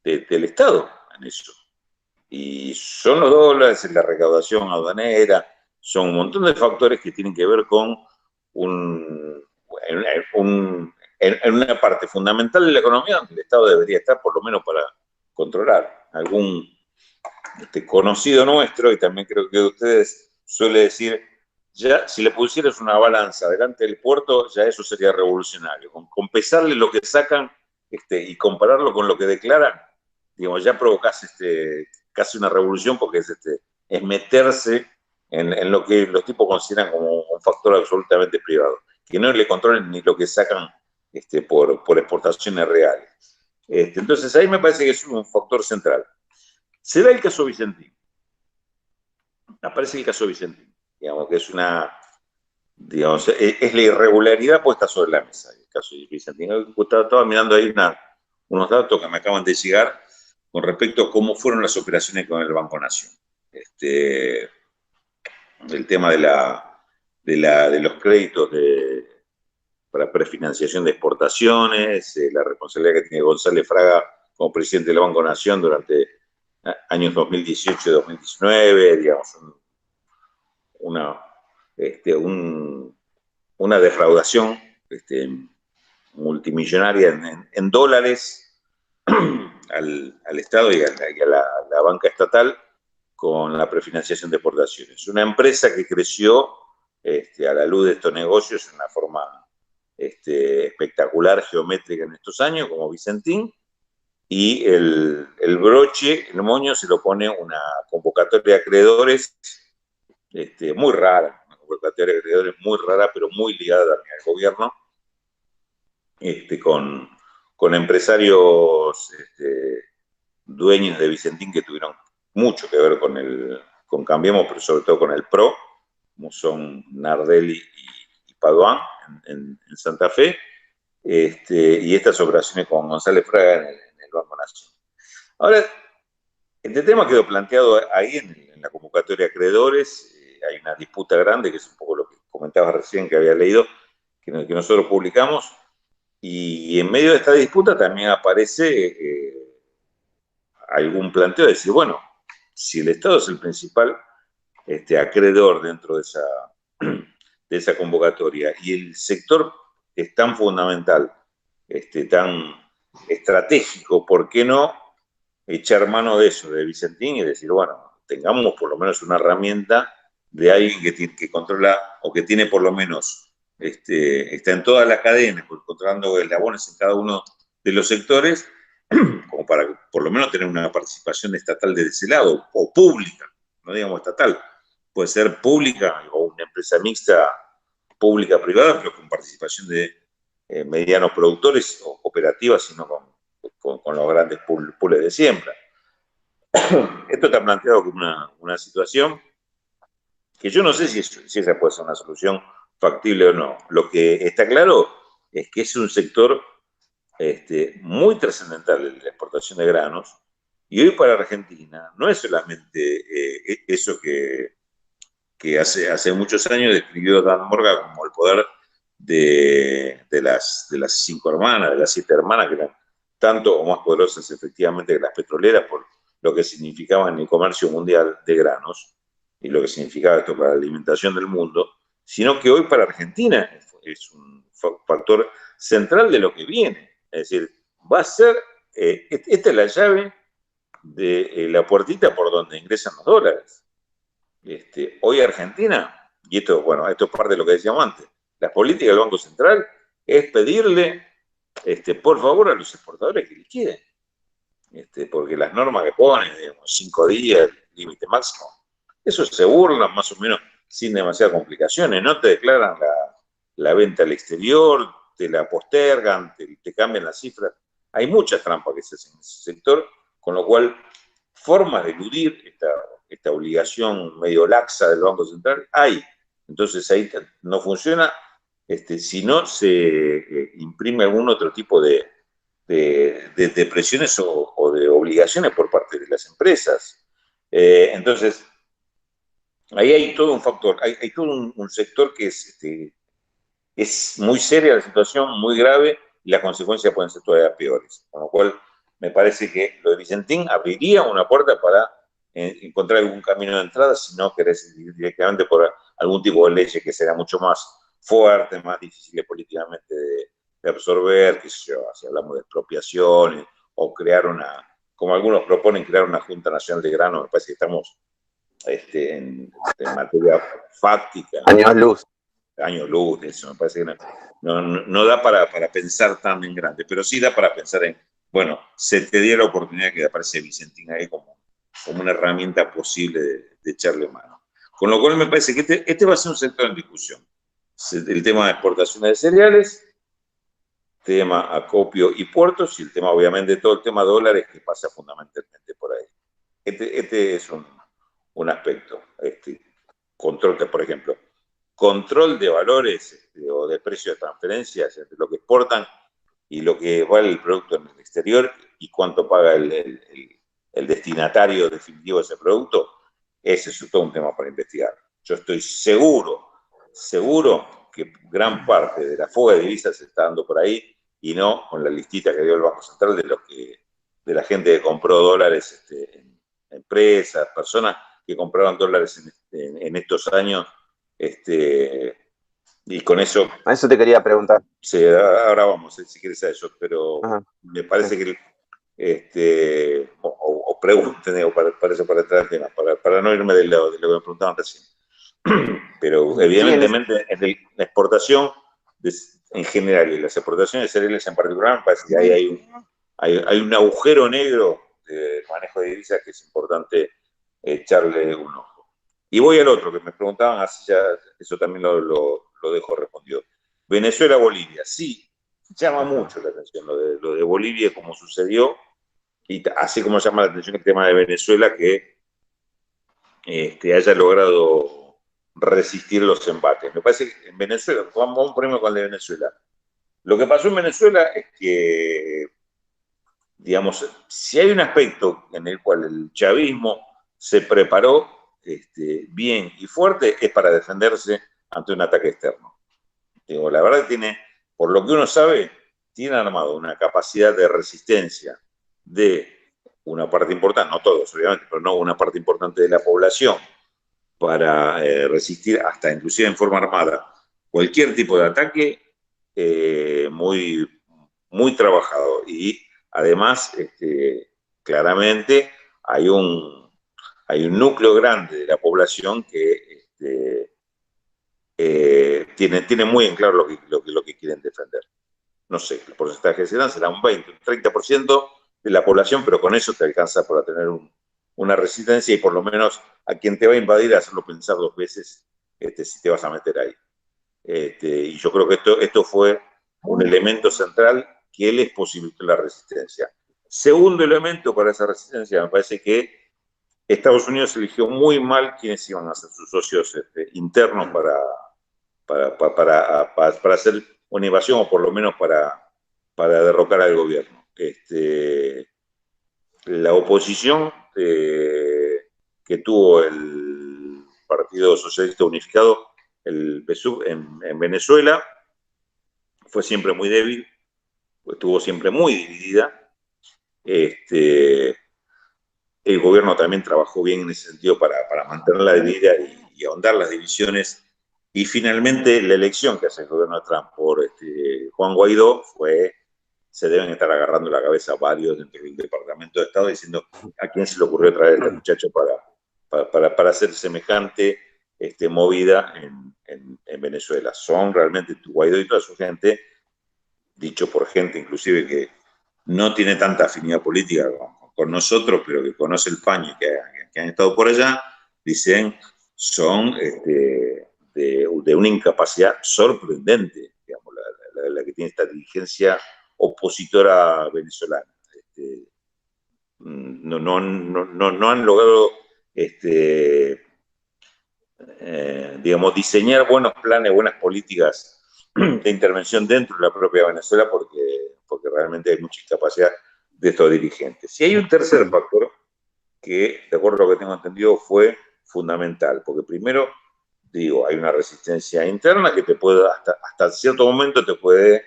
del Estado en eso. Y son los dólares, la recaudación aduanera, son un montón de factores que tienen que ver con en una parte fundamental de la economía donde el Estado debería estar por lo menos para controlar. Algún conocido nuestro, y también creo que ustedes, suele decir, ya si le pusieras una balanza delante del puerto, ya eso sería revolucionario. Con pesarle lo que sacan y compararlo con lo que declaran, digamos, ya provocas casi una revolución, porque es meterse en lo que los tipos consideran como un factor absolutamente privado, que no le controlen ni lo que sacan por exportaciones reales. Entonces ahí me parece que es un factor central. Se da el caso Vicentín. Aparece el caso Vicentín, digamos, que es digamos, es la irregularidad puesta sobre la mesa, el caso de Vicentín. Estaba mirando ahí unos datos que me acaban de llegar con respecto a cómo fueron las operaciones con el Banco Nación. El tema de los créditos para prefinanciación de exportaciones, la responsabilidad que tiene González Fraga como presidente del Banco Nación durante años 2018 y 2019, digamos, una defraudación multimillonaria en dólares al Estado y a la banca estatal con la prefinanciación de exportaciones. Una empresa que creció a la luz de estos negocios en una forma espectacular, geométrica en estos años, como Vicentín, y el broche, el moño, se lo pone una convocatoria de acreedores muy rara, una convocatoria de acreedores muy rara, pero muy ligada también al gobierno, con empresarios dueños de Vicentín que tuvieron mucho que ver con Cambiemos, pero sobre todo con el PRO, como son Nardelli y Padoan en Santa Fe, y estas operaciones con González Fraga en el Banco Nación. Ahora, este tema quedó planteado ahí en la convocatoria de acreedores. Hay una disputa grande, que es un poco lo que comentaba recién, que había leído, que nosotros publicamos, y en medio de esta disputa también aparece algún planteo de decir, bueno, si el Estado es el principal acreedor dentro de esa convocatoria y el sector es tan fundamental, tan estratégico, ¿por qué no echar mano de eso, de Vicentín, y decir, bueno, tengamos por lo menos una herramienta de alguien que controla, o que tiene por lo menos, está en todas las cadenas, controlando eslabones en cada uno de los sectores, como para por lo menos tener una participación estatal de ese lado, o pública, no digamos estatal, puede ser pública o una empresa mixta pública-privada, pero con participación de medianos productores o cooperativas, sino con los grandes pools de siembra. Esto está planteado como una situación que yo no sé si esa puede ser una solución factible o no. Lo que está claro es que es un sector muy trascendental en la exportación de granos, y hoy para Argentina no es solamente eso que hace muchos años describió Dan Morgan como el poder de las 5 hermanas, de las 7 hermanas, que eran tanto o más poderosas efectivamente que las petroleras, por lo que significaba en el comercio mundial de granos y lo que significaba esto para la alimentación del mundo, sino que hoy para Argentina es un factor central de lo que viene. Es decir, va a ser, esta es la llave de la puertita por donde ingresan los dólares. Hoy Argentina, y esto, bueno, esto es parte de lo que decíamos antes, las políticas del Banco Central es pedirle, por favor, a los exportadores que liquiden. Porque las normas que ponen, digamos, 5 días, límite máximo, eso se burlan más o menos sin demasiadas complicaciones, no te declaran la venta al exterior, te la postergan, te cambian las cifras. Hay muchas trampas que se hacen en ese sector, con lo cual formas de eludir esta obligación medio laxa del Banco Central hay. Entonces ahí no funciona si no se imprime algún otro tipo de presiones o de obligaciones por parte de las empresas. Entonces, ahí hay todo un factor, hay todo un sector que es muy seria la situación, muy grave, y las consecuencias pueden ser todavía peores. Con lo cual, me parece que lo de Vicentín abriría una puerta para encontrar algún camino de entrada, si no querés ir directamente por algún tipo de ley que será mucho más fuerte, más difícil políticamente de absorber, que si hablamos de expropiación o crear como algunos proponen, crear una Junta Nacional de Grano. Me parece que estamos en materia fáctica. Años luz, eso me parece que no da para pensar tan en grande, pero sí da para pensar en, bueno, se te dio la oportunidad que aparece Vicentín ahí como una herramienta posible de echarle mano. Con lo cual me parece que este va a ser un sector en discusión. El tema de exportaciones de cereales, tema acopio y puertos, y el tema, obviamente, todo el tema dólares que pasa fundamentalmente por ahí. Este es un aspecto. Control, por ejemplo, control de valores o de precios de transferencias entre lo que exportan y lo que vale el producto en el exterior y cuánto paga el destinatario definitivo de ese producto. Ese es todo un tema para investigar. Yo estoy seguro que gran parte de la fuga de divisas se está dando por ahí y no con la listita que dio el Banco Central de la gente que compró dólares en empresas, personas que compraron dólares en estos años, y con eso... A eso te quería preguntar. Sí, ahora vamos, si quieres a eso, pero me parece que o pregunten, o para eso, para entrar al tema, para no irme de lo que me preguntaban recién. Pero evidentemente en la exportación en general y las exportaciones de cereales en particular, me parece que ahí hay un agujero negro de manejo de divisas que es importante echarle un ojo. Y voy al otro que me preguntaban, así ya eso también lo dejo respondido. Venezuela-Bolivia, sí, llama mucho la atención lo de Bolivia, como sucedió, y así como llama la atención el tema de Venezuela, que haya logrado resistir los embates. Me parece que en Venezuela, vamos a ponerme con el de Venezuela. Lo que pasó en Venezuela es que, digamos, si hay un aspecto en el cual el chavismo se preparó bien y fuerte, es para defenderse ante un ataque externo. Digo, la verdad tiene, por lo que uno sabe, tiene armado una capacidad de resistencia de una parte importante, no todos obviamente, pero no una parte importante de la población, para resistir hasta inclusive en forma armada cualquier tipo de ataque, muy, muy trabajado. Y además, claramente hay un núcleo grande de la población que tiene muy en claro lo que quieren defender. No sé, el porcentaje será un 20, un 30% de la población, pero con eso te alcanza para tener una resistencia y por lo menos a quien te va a invadir hacerlo pensar dos veces si te vas a meter ahí. Y yo creo que esto fue un elemento central que les posibilitó la resistencia. Segundo elemento para esa resistencia, me parece que Estados Unidos eligió muy mal quiénes iban a ser sus socios internos para hacer una invasión o por lo menos para derrocar al gobierno. La oposición que tuvo el Partido Socialista Unificado, el PSUV, en Venezuela, fue siempre muy débil, estuvo siempre muy dividida. El gobierno también trabajó bien en ese sentido para mantenerla dividida y ahondar las divisiones. Y finalmente la elección que hace el gobierno de Trump por Juan Guaidó se deben estar agarrando la cabeza varios dentro del Departamento de Estado diciendo a quién se le ocurrió traer a este muchacho para hacer semejante movida en Venezuela. Son realmente Guaidó y toda su gente, dicho por gente inclusive que no tiene tanta afinidad política con nosotros, pero que conoce el paño y que han estado por allá, dicen, son de una incapacidad sorprendente, digamos, la que tiene esta dirigencia opositora venezolana. No han logrado, digamos, diseñar buenos planes, buenas políticas de intervención dentro de la propia Venezuela porque realmente hay mucha incapacidad de estos dirigentes. Y hay un tercer factor que, de acuerdo a lo que tengo entendido, fue fundamental, porque primero, digo, hay una resistencia interna que te puede, hasta cierto momento te puede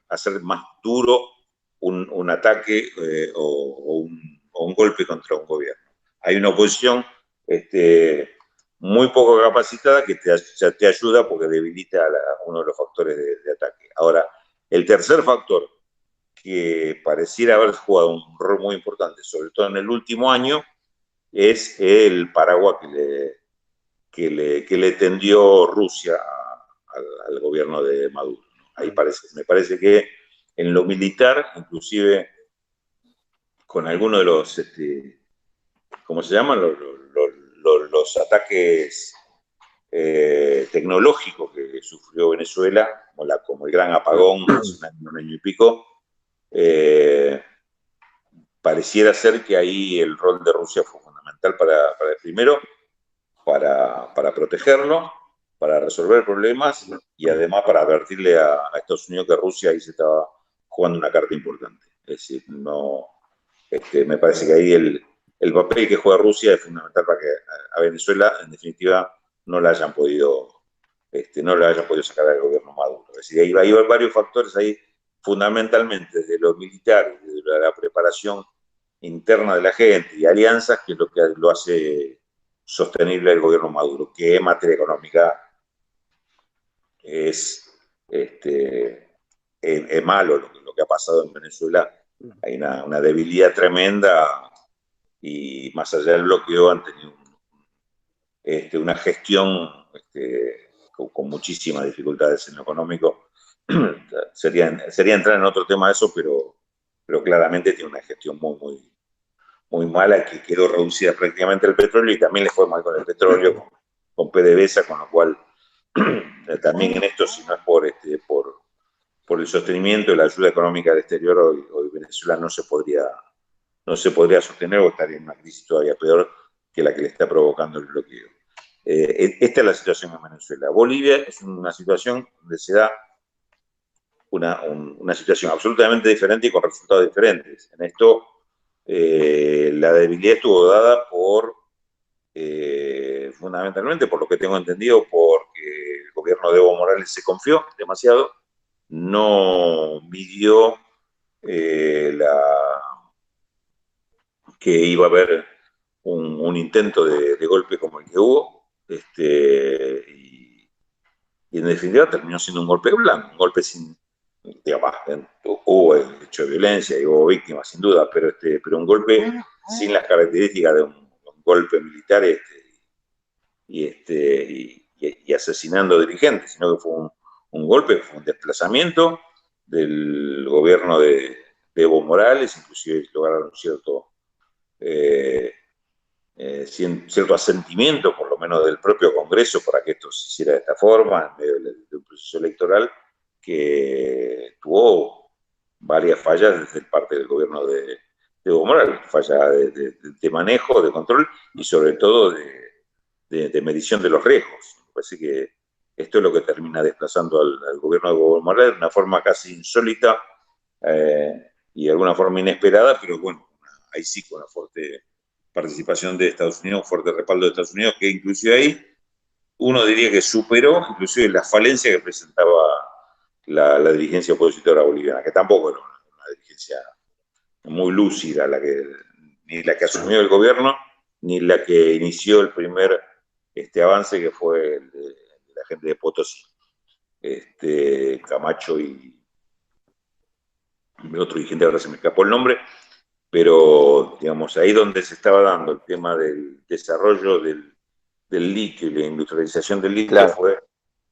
hacer más duro un ataque o un golpe contra un gobierno. hay una oposición muy poco capacitada que te ayuda porque debilita uno de los factores de ataque. Ahora, el tercer factor que pareciera haber jugado un rol muy importante, sobre todo en el último año, es el paraguas que le tendió Rusia al gobierno de Maduro, ¿no? Ahí me parece que en lo militar, inclusive con algunos de los, ¿cómo se llaman? Los ataques tecnológicos que sufrió Venezuela, como el gran apagón hace un año y pico, pareciera ser que ahí el rol de Rusia fue fundamental primero, para protegerlo, para resolver problemas y además para advertirle a Estados Unidos que Rusia ahí se estaba jugando una carta importante. Es decir, no, me parece que ahí el papel que juega Rusia es fundamental para que a Venezuela, en definitiva, no la hayan podido sacar del gobierno Maduro. Es decir, hay varios factores ahí, fundamentalmente de lo militar, de la preparación interna de la gente y alianzas, que es lo que lo hace sostenible el gobierno Maduro, que en materia económica es malo lo que ha pasado en Venezuela. Hay una debilidad tremenda y más allá del bloqueo han tenido una gestión con muchísimas dificultades en lo económico. Sería entrar en otro tema de eso, pero claramente tiene una gestión muy mala que quedó reducida prácticamente al petróleo y también le fue mal con el petróleo, con PDVSA, con lo cual también en esto, si no es por el sostenimiento y la ayuda económica del exterior, hoy Venezuela no se podría sostener o estaría en una crisis todavía peor que la que le está provocando el bloqueo. Esta es la situación en Venezuela. Bolivia es una situación donde se da una situación absolutamente diferente y con resultados diferentes. En esto, la debilidad estuvo dada fundamentalmente, por lo que tengo entendido, porque el gobierno de Evo Morales se confió demasiado, no midió que iba a haber un intento de golpe como el que hubo, y en definitiva terminó siendo un golpe blanco, un golpe sin, digamos, hubo hecho de violencia y hubo víctimas sin duda, pero un golpe sin las características de un golpe militar y asesinando dirigentes, sino que fue un golpe, fue un desplazamiento del gobierno de Evo Morales, inclusive lograron cierto asentimiento, por lo menos del propio Congreso, para que esto se hiciera de esta forma, en medio de un proceso electoral que tuvo varias fallas desde parte del gobierno de Evo Morales, fallas de manejo, de control y sobre todo de medición de los riesgos. Me parece que esto es lo que termina desplazando al gobierno de Evo Morales de una forma casi insólita y de alguna forma inesperada, pero bueno, ahí sí con una fuerte participación de Estados Unidos, un fuerte respaldo de Estados Unidos, que inclusive ahí uno diría que superó inclusive la falencia que presentaba la dirigencia opositora boliviana, que tampoco era una dirigencia muy lúcida, ni la que asumió el gobierno, ni la que inició el primer avance, que fue el de la gente de Potosí, Camacho y otro dirigente, ahora se me escapó el nombre, pero digamos, ahí donde se estaba dando el tema del desarrollo del litio y la industrialización del litio, claro, fue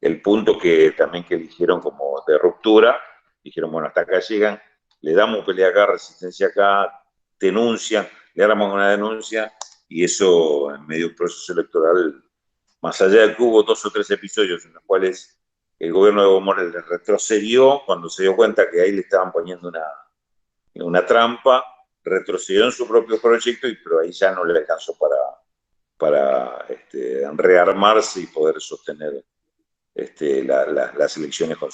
el punto que eligieron como de ruptura. Dijeron, bueno, hasta acá llegan, le damos pelea acá, resistencia acá, denuncian, le damos una denuncia, y eso en medio de un proceso electoral, más allá de que hubo 2 o 3 episodios en los cuales el gobierno de Evo Morales retrocedió cuando se dio cuenta que ahí le estaban poniendo una trampa, retrocedió en su propio proyecto, pero ahí ya no le alcanzó para rearmarse y poder sostener las elecciones con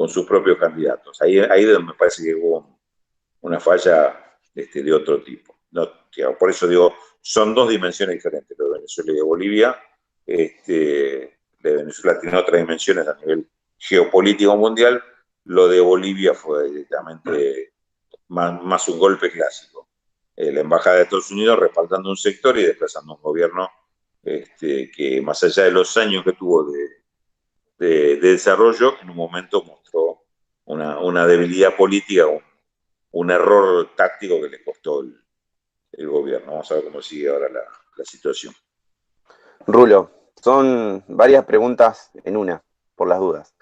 sus propios candidatos. Ahí me parece que hubo una falla de otro tipo. No, por eso digo, son 2 dimensiones diferentes, lo de Venezuela y de Bolivia. De Venezuela tiene otras dimensiones a nivel geopolítico mundial. Lo de Bolivia fue directamente más un golpe clásico. la Embajada de Estados Unidos respaldando un sector y desplazando un gobierno que más allá de los años que tuvo de desarrollo, en un momento mostró una debilidad política, un error táctico que le costó el gobierno. Vamos a ver cómo sigue ahora la situación. Rulo, son varias preguntas en una, por las dudas.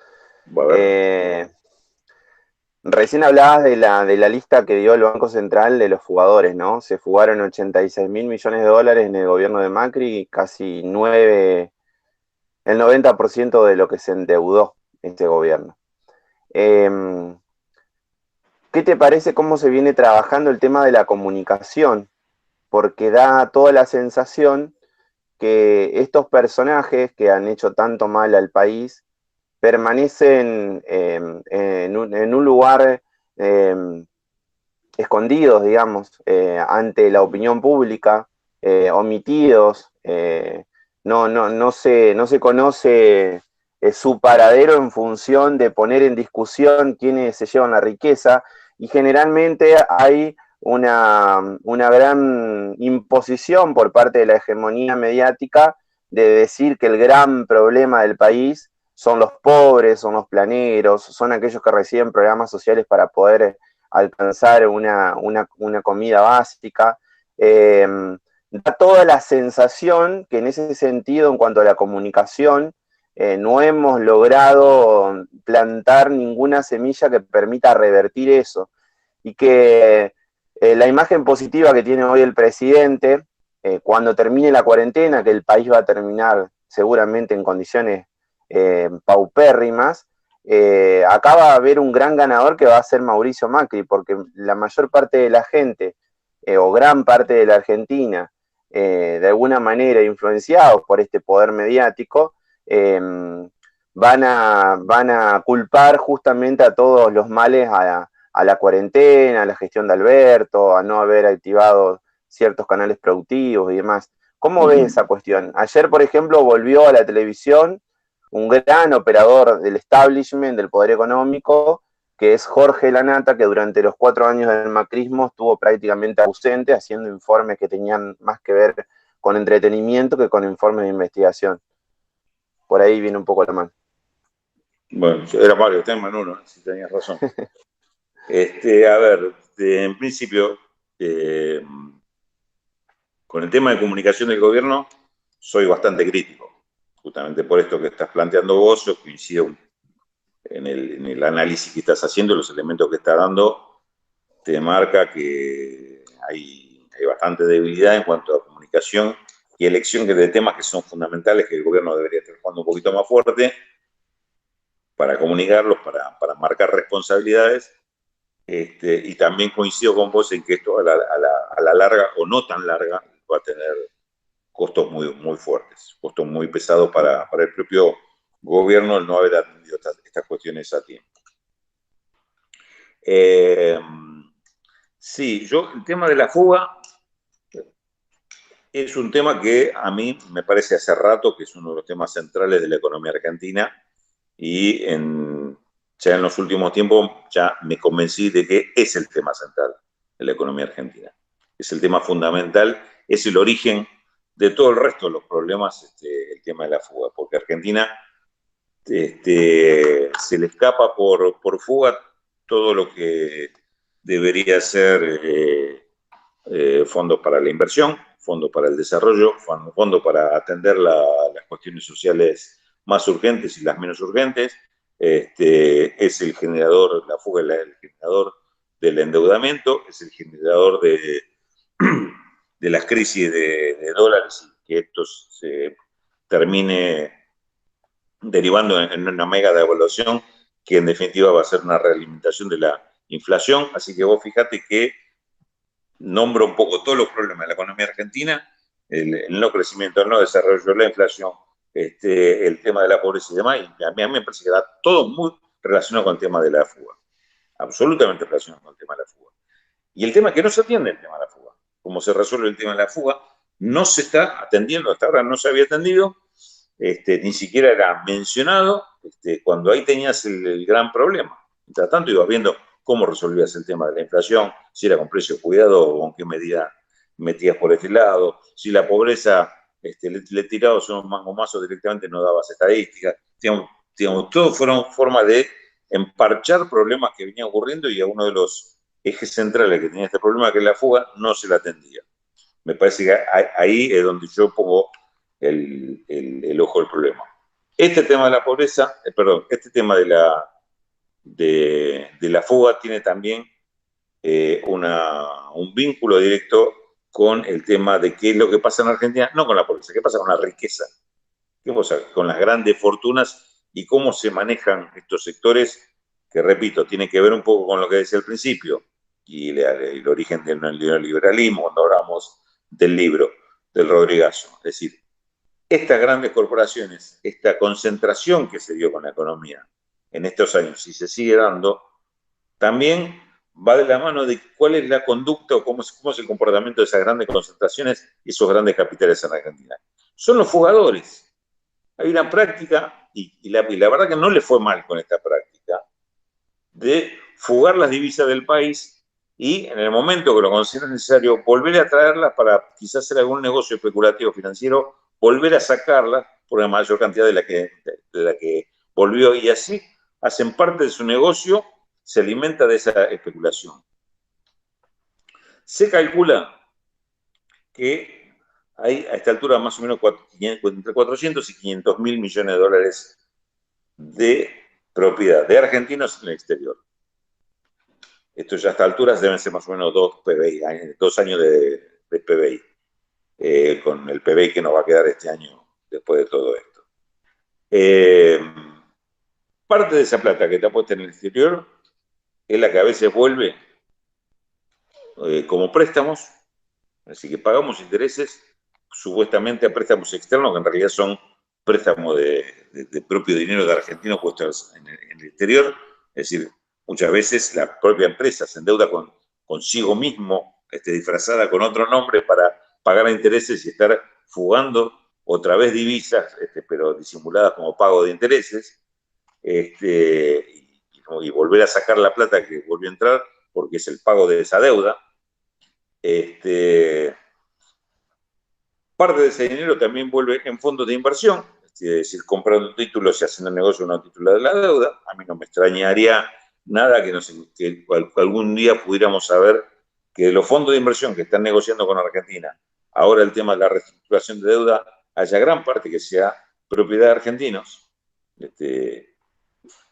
Recién hablabas de la lista que dio el Banco Central de los fugadores, ¿no? Se fugaron 86 mil millones de dólares en el gobierno de Macri, y casi el 90% de lo que se endeudó este gobierno. ¿Qué te parece cómo se viene trabajando el tema de la comunicación? Porque da toda la sensación que estos personajes que han hecho tanto mal al país permanecen en un lugar escondidos, digamos, ante la opinión pública, omitidos, no se conoce su paradero en función de poner en discusión quiénes se llevan la riqueza, y generalmente hay una gran imposición por parte de la hegemonía mediática de decir que el gran problema del país son los pobres, son los planeros, son aquellos que reciben programas sociales para poder alcanzar una comida básica. Da toda la sensación que en ese sentido, en cuanto a la comunicación, no hemos logrado plantar ninguna semilla que permita revertir eso. Y que la imagen positiva que tiene hoy el presidente, cuando termine la cuarentena, que el país va a terminar seguramente en condiciones paupérrimas, acá va a haber un gran ganador que va a ser Mauricio Macri, porque la mayor parte de la gente, o gran parte de la Argentina, de alguna manera influenciados por este poder mediático, van a culpar justamente a todos los males a la cuarentena, a la gestión de Alberto, a no haber activado ciertos canales productivos y demás. ¿Cómo ves esa cuestión? Ayer, por ejemplo, volvió a la televisión un gran operador del establishment, del poder económico, que es Jorge Lanata, que durante los 4 años del macrismo estuvo prácticamente ausente, haciendo informes que tenían más que ver con entretenimiento que con informes de investigación. Por ahí viene un poco la mano. Bueno, era varios temas en uno, si tenías razón. A ver, en principio, con el tema de comunicación del gobierno, soy bastante crítico. Justamente por esto que estás planteando vos, yo coincido en el análisis que estás haciendo, los elementos que estás dando, te marca que hay bastante debilidad en cuanto a comunicación y elección de temas que son fundamentales, que el gobierno debería estar jugando un poquito más fuerte para comunicarlos, para marcar responsabilidades. Y también coincido con vos en que esto a la larga, o no tan larga, va a tener costos muy fuertes, costos muy pesados para el propio gobierno el no haber atendido estas cuestiones a tiempo. Sí, el tema de la fuga es un tema que a mí me parece hace rato que es uno de los temas centrales de la economía argentina, y ya en los últimos tiempos ya me convencí de que es el tema central de la economía argentina. Es el tema fundamental, es el origen de todo el resto de los problemas, el tema de la fuga, porque Argentina se le escapa por fuga todo lo que debería ser fondos para la inversión, fondos para el desarrollo, fondos para atender las cuestiones sociales más urgentes y las menos urgentes. Es el generador, la fuga es el generador del endeudamiento, es el generador de las crisis de dólares, y que esto se termine derivando en una mega devaluación que en definitiva va a ser una realimentación de la inflación. Así que vos fíjate que nombro un poco todos los problemas de la economía argentina: el no crecimiento, el no desarrollo, la inflación, el tema de la pobreza y demás, y a mí me parece que da todo muy relacionado con el tema de la fuga, absolutamente relacionado con el tema de la fuga. Y el tema es que no se atiende el tema de la fuga. Como se resuelve el tema de la fuga, no se está atendiendo, hasta ahora no se había atendido, ni siquiera era mencionado, cuando ahí tenías el gran problema. Mientras tanto ibas viendo cómo resolvías el tema de la inflación, si era con precio cuidado o con qué medida metías por este lado, si la pobreza le tirabas unos mangomazos directamente, no dabas estadísticas, digamos, todo fueron formas de emparchar problemas que venían ocurriendo, y a uno de los ejes centrales que tenía este problema, que es la fuga, no se la atendía. Me parece que ahí es donde yo pongo el ojo del problema. Este tema de la pobreza, este tema de la fuga tiene también un vínculo directo con el tema de qué es lo que pasa en Argentina, no con la pobreza, qué pasa con la riqueza, qué pasa con las grandes fortunas y cómo se manejan estos sectores, que repito, tiene que ver un poco con lo que decía al principio, y el origen del neoliberalismo, cuando hablamos del libro del Rodrigazo. Es decir, estas grandes corporaciones, esta concentración que se dio con la economía en estos años y se sigue dando, también va de la mano de cuál es la conducta o cómo es el comportamiento de esas grandes concentraciones y esos grandes capitales en Argentina. Son los fugadores. Hay una práctica, y la verdad que no le fue mal con esta práctica, de fugar las divisas del país y en el momento que lo consideren necesario volver a traerlas para quizás hacer algún negocio especulativo financiero, volver a sacarlas por una mayor cantidad de la que volvió, y así hacen parte de su negocio, se alimenta de esa especulación. Se calcula que hay a esta altura más o menos entre 400 y 500 mil millones de dólares de propiedad de argentinos en el exterior. Esto ya a estas alturas deben ser más o menos 2 años de PBI, con el PBI que nos va a quedar este año después de todo esto. Parte de esa plata que está puesta en el exterior es la que a veces vuelve como préstamos, así que pagamos intereses supuestamente a préstamos externos, que en realidad son préstamos de propio dinero de argentinos puestos en el exterior. Es decir, muchas veces la propia empresa se endeuda consigo mismo, disfrazada con otro nombre para pagar intereses y estar fugando otra vez divisas, pero disimuladas como pago de intereses, y volver a sacar la plata que volvió a entrar porque es el pago de esa deuda. Parte de ese dinero también vuelve en fondos de inversión, es decir, comprando títulos y haciendo negocio con un título de la deuda. A mí no me extrañaría nada que algún día pudiéramos saber que de los fondos de inversión que están negociando con Argentina, ahora el tema de la reestructuración de deuda, haya gran parte que sea propiedad de argentinos.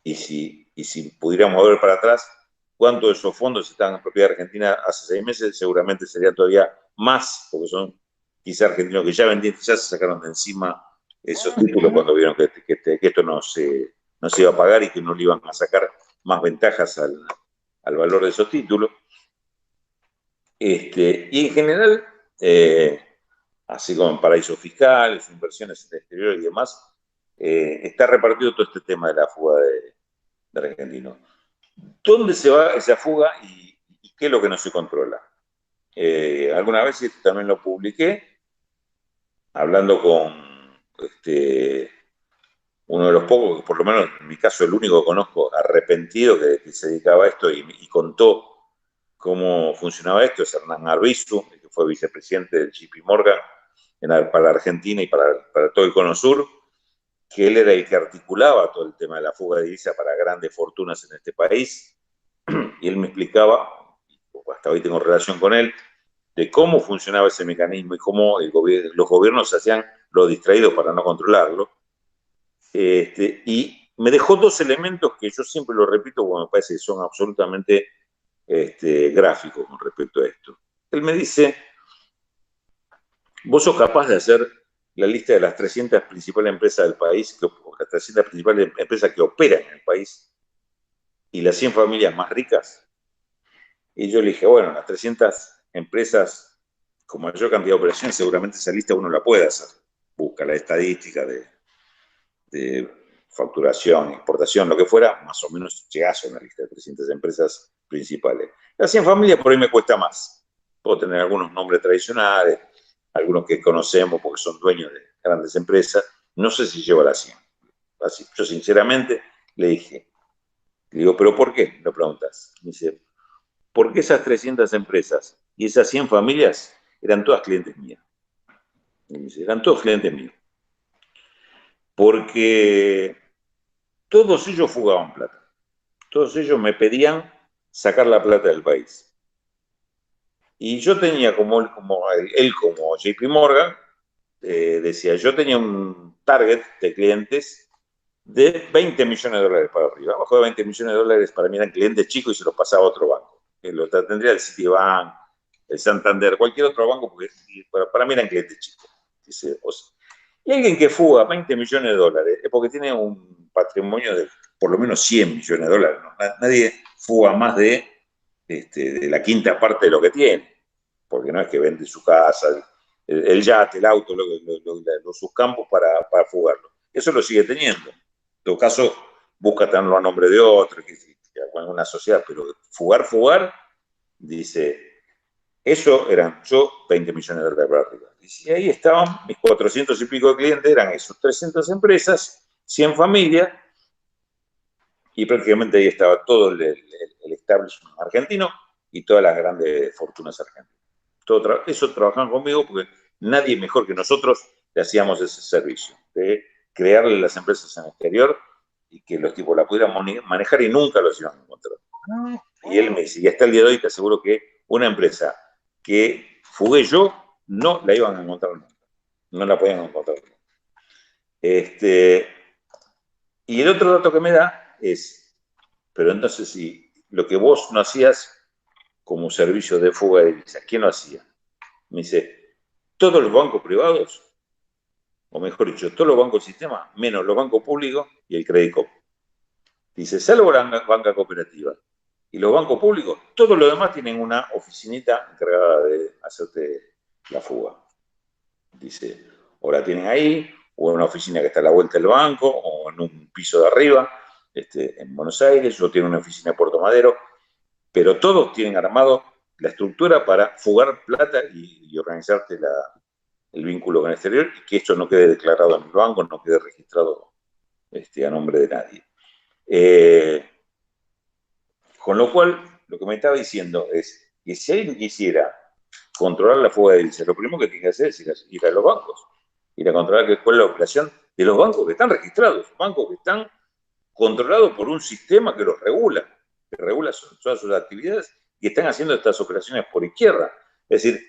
Y si pudiéramos ver para atrás cuántos de esos fondos estaban en propiedad argentina hace 6 meses, seguramente sería todavía más, porque son quizás argentinos que ya vendían, ya se sacaron de encima esos títulos cuando vieron que esto no se iba a pagar y que no le iban a sacar más ventajas al valor de esos títulos. Y en general, así como en paraísos fiscales, inversiones en el exterior y demás, está repartido todo este tema de la fuga de argentinos. ¿Dónde se va esa fuga y qué es lo que no se controla? Alguna vez esto también lo publiqué, hablando con uno de los pocos, que por lo menos en mi caso el único que conozco arrepentido que se dedicaba a esto y contó cómo funcionaba esto, es Hernán Arbizu, que fue vicepresidente del JP Morgan para Argentina y para todo el Cono Sur, que él era el que articulaba todo el tema de la fuga de divisas para grandes fortunas en este país, y él me explicaba, hasta hoy tengo relación con él, de cómo funcionaba ese mecanismo y cómo los gobiernos hacían lo distraídos para no controlarlo. Y me dejó 2 elementos que yo siempre lo repito porque me parece que son absolutamente gráficos con respecto a esto. Él me dice: vos sos capaz de hacer la lista de las 300 principales empresas del país, las 300 principales empresas que operan en el país, y las 100 familias más ricas. Y yo le dije, bueno, las 300 empresas con mayor cantidad de operaciones, seguramente esa lista uno la puede hacer. Busca la estadística de facturación, exportación, lo que fuera, más o menos llegás a una lista de 300 empresas principales. Las 100 familias por ahí me cuesta más. Puedo tener algunos nombres tradicionales, algunos que conocemos porque son dueños de grandes empresas. No sé si llevo a las 100. Así, yo sinceramente le dije, Le digo, ¿pero por qué? Me preguntas. Me dice, porque esas 300 empresas y esas 100 familias eran todas clientes mías. Y me dice, eran todos clientes míos. Porque todos ellos fugaban plata. Todos ellos me pedían sacar la plata del país. Y yo tenía como JP Morgan, decía, yo tenía un target de clientes de 20 millones de dólares para arriba. Abajo de 20 millones de dólares para mí eran clientes chicos y se los pasaba a otro banco. Lo tendría el Citibank, el Santander, cualquier otro banco, porque para mí eran clientes chicos. Dice, y alguien que fuga 20 millones de dólares es porque tiene un patrimonio de por lo menos 100 millones de dólares. ¿No? Nadie fuga más de la quinta parte de lo que tiene, porque no es que vende su casa, el yate, el auto, sus campos para fugarlo. Eso lo sigue teniendo. En todo caso, busca tenerlo a nombre de otro, que en una sociedad, pero fugar, dice, eso eran yo 20 millones de dólares para arriba. Y ahí estaban mis 400 y pico de clientes, eran esos 300 empresas, 100 familias, y prácticamente ahí estaba todo el establishment argentino y todas las grandes fortunas argentinas. Eso trabajaban conmigo porque nadie mejor que nosotros le hacíamos ese servicio, de crearle las empresas en el exterior y que los tipos la pudieran manejar y nunca los iban a encontrar. Y él me dice, y hasta el día de hoy te aseguro que una empresa que fugué yo, no la iban a encontrar nunca. No la podían encontrar nunca. Y el otro dato que me da es, pero entonces si lo que vos no hacías como servicio de fuga de divisas, ¿quién lo hacía? Me dice, todos los bancos privados, o mejor dicho, todos los bancos del sistema, menos los bancos públicos y el Credit Cop. Dice, salvo la banca cooperativa y los bancos públicos, todos los demás tienen una oficinita encargada de hacerte la fuga. Dice, o la tienen ahí, o en una oficina que está a la vuelta del banco, o en un piso de arriba, en Buenos Aires, o tienen una oficina en Puerto Madero, pero todos tienen armado la estructura para fugar plata y organizarte el vínculo con el exterior y que esto no quede declarado en el banco, no quede registrado a nombre de nadie. Con lo cual, lo que me estaba diciendo es que si alguien quisiera controlar la fuga de divisas, lo primero que tiene que hacer es ir a los bancos, ir a controlar cuál es la operación de los bancos que están registrados, bancos que están controlados por un sistema que los regula, que regula todas sus actividades y están haciendo estas operaciones por izquierda. Es decir,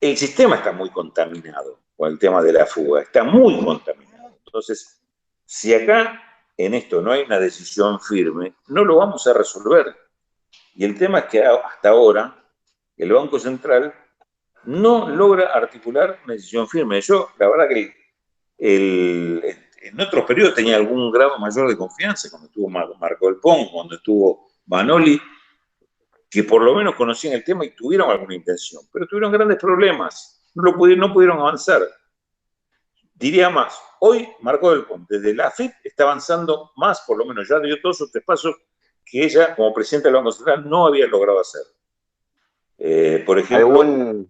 el sistema está muy contaminado con el tema de la fuga, está muy contaminado. Entonces, si acá en esto no hay una decisión firme, no lo vamos a resolver. Y el tema es que hasta ahora el Banco Central no logra articular una decisión firme. Yo, la verdad que en otros periodos tenía algún grado mayor de confianza, cuando estuvo Marco Del Pon, cuando estuvo Manoli, que por lo menos conocían el tema y tuvieron alguna intención, pero tuvieron grandes problemas, no pudieron avanzar. Diría más, hoy Marco Del Pon, desde la AFIP, está avanzando más, por lo menos ya dio 2 o 3 pasos que ella, como presidenta del Banco Central, no había logrado hacer. Por ejemplo,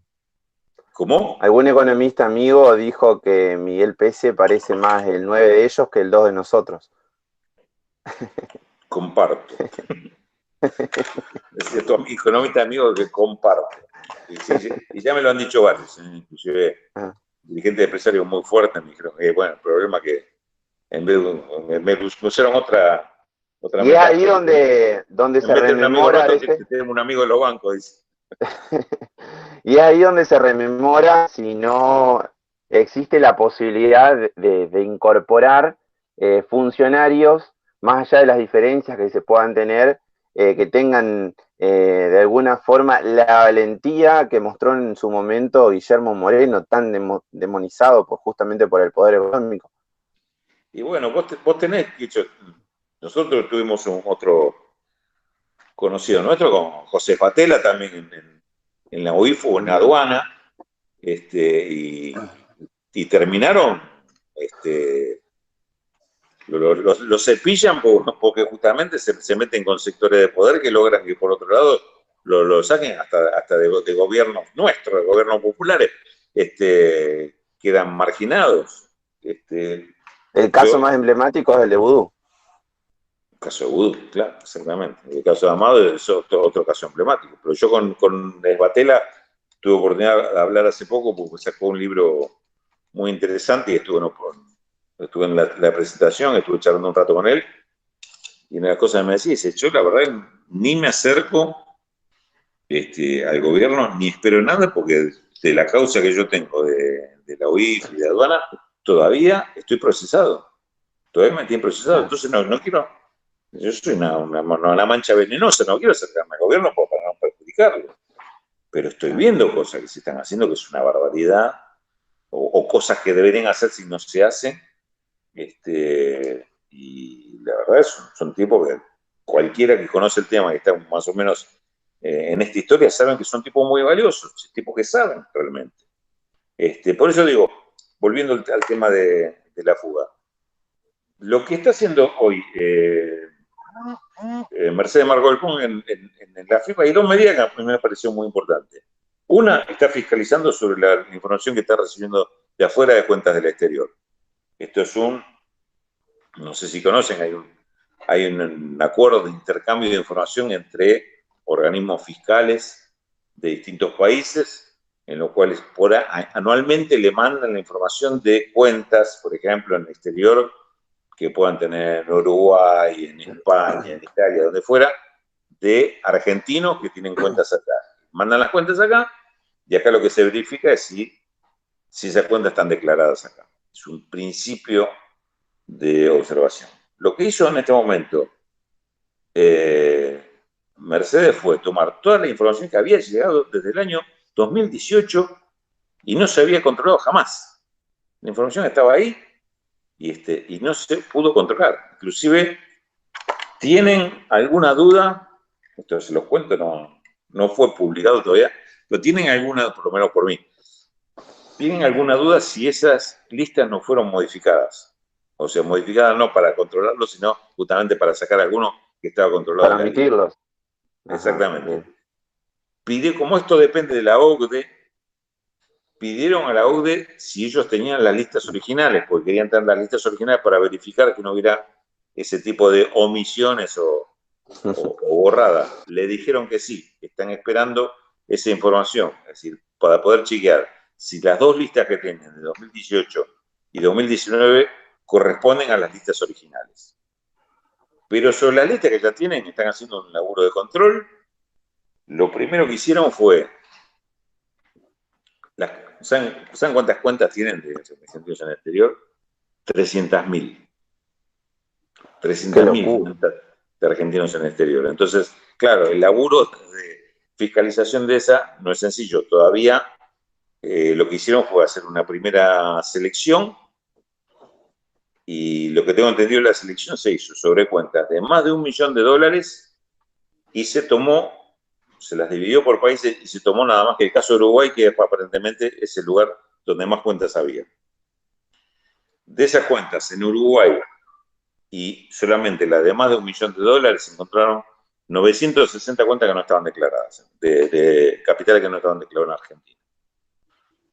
¿cómo? Algún economista amigo dijo que Miguel Pese parece más el 9 de ellos que el 2 de nosotros. Comparto. Es cierto, economista amigo que comparto. Y ya me lo han dicho varios, inclusive dirigentes empresarios muy fuertes me dijeron, bueno, el problema es que en vez de me pusieron otra y es ahí donde se rememora. Tenemos un amigo de los bancos, dice. Y es ahí donde se rememora si no existe la posibilidad de incorporar funcionarios, más allá de las diferencias que se puedan tener, que tengan de alguna forma la valentía que mostró en su momento Guillermo Moreno, tan demonizado justamente por el poder económico. Y bueno, vos tenés, dicho, nosotros tuvimos otro conocido nuestro, como José Fatela, también en la UIF o en la aduana, y terminaron, los cepillan porque justamente se meten con sectores de poder que logran que por otro lado lo saquen hasta de gobiernos nuestros, de gobiernos populares, quedan marginados. El caso más emblemático es el de Vudú. Caso de Vudú, claro, exactamente. El caso de Amado es otro caso emblemático. Pero yo con Esbatela tuve oportunidad de hablar hace poco porque sacó un libro muy interesante y estuve en la presentación, estuve charlando un rato con él y una de las cosas que me decía es, yo la verdad ni me acerco al gobierno ni espero nada porque de la causa que yo tengo de la UIF y de aduana todavía estoy procesado. Todavía me tienen procesado, entonces no quiero. Yo soy una mancha venenosa, no quiero acercarme al gobierno para no perjudicarlo. Pero estoy viendo cosas que se están haciendo que es una barbaridad, o cosas que deberían hacer si no se hacen. Y la verdad son tipos que cualquiera que conoce el tema, que está más o menos en esta historia, saben que son tipos muy valiosos, tipos que saben realmente. Por eso digo, volviendo al tema de la fuga, lo que está haciendo hoy Mercedes Margolfón en la FIFA, hay dos medidas que a mí me pareció muy importantes. Una, está fiscalizando sobre la información que está recibiendo de afuera de cuentas del exterior. Esto es no sé si conocen, hay un acuerdo de intercambio de información entre organismos fiscales de distintos países, en los cuales anualmente le mandan la información de cuentas, por ejemplo, en el exterior, que puedan tener en Uruguay, en España, en Italia, donde fuera, de argentinos que tienen cuentas acá. Mandan las cuentas acá y acá lo que se verifica es si esas cuentas están declaradas acá. Es un principio de observación. Lo que hizo en este momento Mercedes fue tomar toda la información que había llegado desde el año 2018 y no se había controlado jamás. La información estaba ahí y no se pudo controlar. Inclusive, ¿tienen alguna duda? Esto se los cuento, no fue publicado todavía, pero ¿tienen alguna, por lo menos por mí, ¿tienen alguna duda si esas listas no fueron modificadas? O sea, modificadas no para controlarlo, sino justamente para sacar a alguno que estaba controlado. Para omitirlos. Exactamente. Como esto depende de la OCDE, pidieron a la OCDE si ellos tenían las listas originales, porque querían tener las listas originales para verificar que no hubiera ese tipo de omisiones o borradas. Le dijeron que sí, que están esperando esa información, es decir, para poder chequear si las dos listas que tienen de 2018 y 2019 corresponden a las listas originales. Pero sobre las listas que ya tienen, están haciendo un laburo de control. Lo primero que hicieron fue, ¿saben cuántas cuentas tienen de argentinos en el exterior? 300.000. 300.000 de argentinos en el exterior. Entonces, claro, el laburo de fiscalización de esa no es sencillo. Todavía lo que hicieron fue hacer una primera selección y lo que tengo entendido, la selección se hizo sobre cuentas de más de $1 millón y se las dividió por países y se tomó nada más que el caso de Uruguay, que aparentemente es el lugar donde más cuentas había. De esas cuentas en Uruguay y solamente las de más de $1 millón se encontraron 960 cuentas que no estaban declaradas, de capitales que no estaban declaradas en Argentina.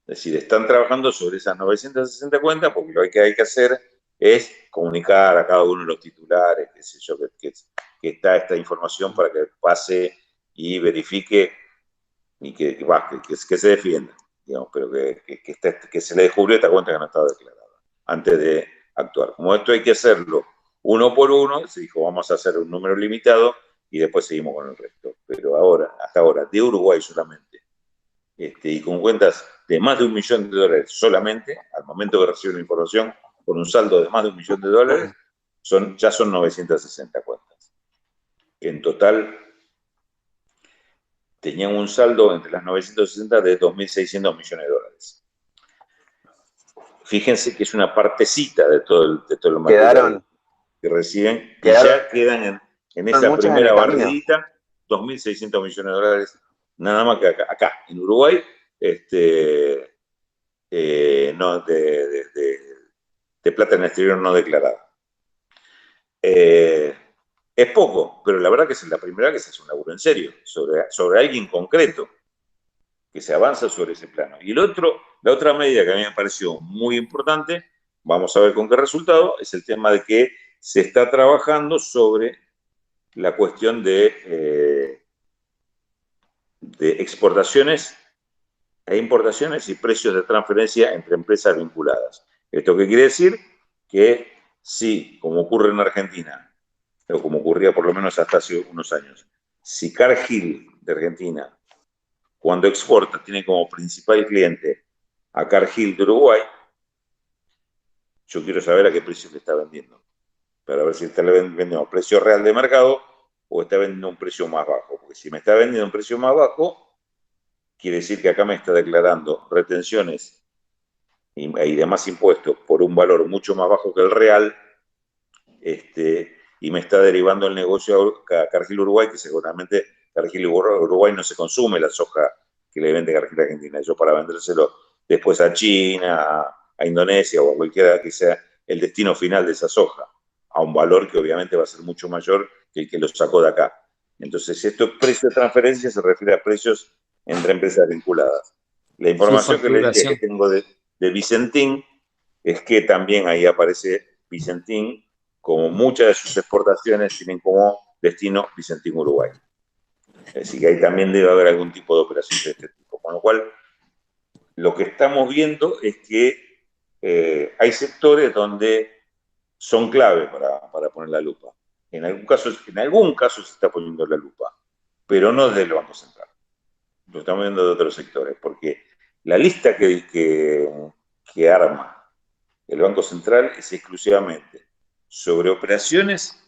Es decir, están trabajando sobre esas 960 cuentas porque lo que hay que hacer es comunicar a cada uno de los titulares, qué sé yo, que está esta información para que pase y verifique y que se defienda, digamos, pero que se le descubrió esta cuenta que no estaba declarada antes de actuar. Como esto hay que hacerlo uno por uno, se dijo vamos a hacer un número limitado y después seguimos con el resto. Pero hasta ahora, de Uruguay solamente, y con cuentas de más de $1 millón solamente, al momento de recibir la información, con un saldo de más de $1 millón, ya son 960 cuentas. En total, tenían un saldo entre las 960 de $2.600 millones. Fíjense que es una partecita de todo el material que reciben, y ya quedan en esa primera barridita, $2.600 millones, nada más que acá en Uruguay, no, de plata en el exterior no declarada. Es poco, pero la verdad que es la primera vez que se hace un laburo en serio sobre alguien concreto, que se avanza sobre ese plano. Y la otra medida que a mí me pareció muy importante, vamos a ver con qué resultado, es el tema de que se está trabajando sobre la cuestión de exportaciones e importaciones y precios de transferencia entre empresas vinculadas. ¿Esto qué quiere decir? Que sí, como ocurre en Argentina, o como ocurría por lo menos hasta hace unos años, si Cargill de Argentina, cuando exporta, tiene como principal cliente a Cargill de Uruguay, yo quiero saber a qué precio le está vendiendo, para ver si está vendiendo a un precio real de mercado o está vendiendo a un precio más bajo. Porque si me está vendiendo a un precio más bajo, quiere decir que acá me está declarando retenciones y demás impuestos por un valor mucho más bajo que el real, y me está derivando el negocio a Cargill Uruguay, que seguramente Cargill Uruguay no se consume la soja que le vende Cargill Argentina. Yo para vendérselo después a China, a Indonesia o a cualquiera que sea el destino final de esa soja, a un valor que obviamente va a ser mucho mayor que el que lo sacó de acá. Entonces, esto precio de transferencia se refiere a precios entre empresas vinculadas. La información que le dije que tengo de Vicentín es que también ahí aparece Vicentín, como muchas de sus exportaciones tienen como destino Vicentín, Uruguay. Así que ahí también debe haber algún tipo de operación de este tipo. Con lo cual, lo que estamos viendo es que hay sectores donde son clave para poner la lupa. En algún caso se está poniendo la lupa, pero no desde el Banco Central. Lo estamos viendo de otros sectores, porque la lista que arma el Banco Central es exclusivamente sobre operaciones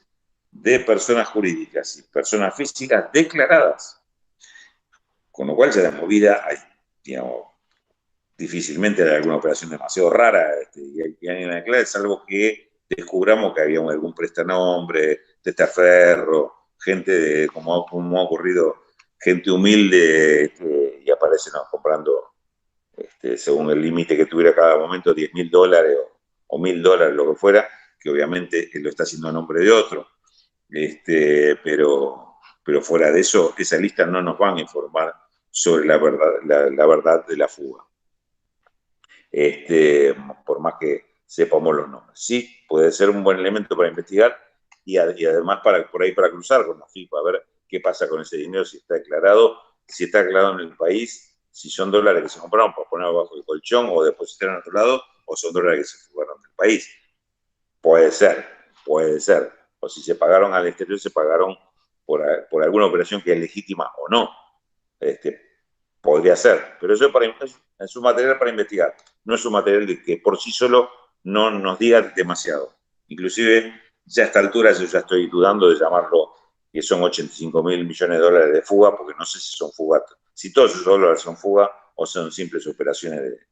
de personas jurídicas y personas físicas declaradas. Con lo cual ya de movida hay, digamos, difícilmente hay alguna operación demasiado rara, y hay una clave, salvo que descubramos que había algún prestanombre, testaferro, gente como ha ocurrido, gente humilde, y aparecen comprando, según el límite que tuviera cada momento, $10.000 o $1.000, lo que fuera, que obviamente lo está haciendo a nombre de otro. Pero fuera de eso, esa lista no nos van a informar sobre la verdad de la fuga. Por más que sepamos los nombres. Sí, puede ser un buen elemento para investigar y además por ahí para cruzar con la FIP, a ver qué pasa con ese dinero, si está declarado en el país, si son dólares que se compraron para poner bajo el colchón o depositaron en otro lado, o son dólares que se fugaron del país. Puede ser. O si se pagaron al exterior, se pagaron por alguna operación que es legítima o no. Podría ser, pero eso es un material para investigar, no es un material que por sí solo no nos diga demasiado. Inclusive, ya a esta altura yo ya estoy dudando de llamarlo que son 85.000 millones de dólares de fuga, porque no sé si son fugas, si todos esos dólares son fuga o son simples operaciones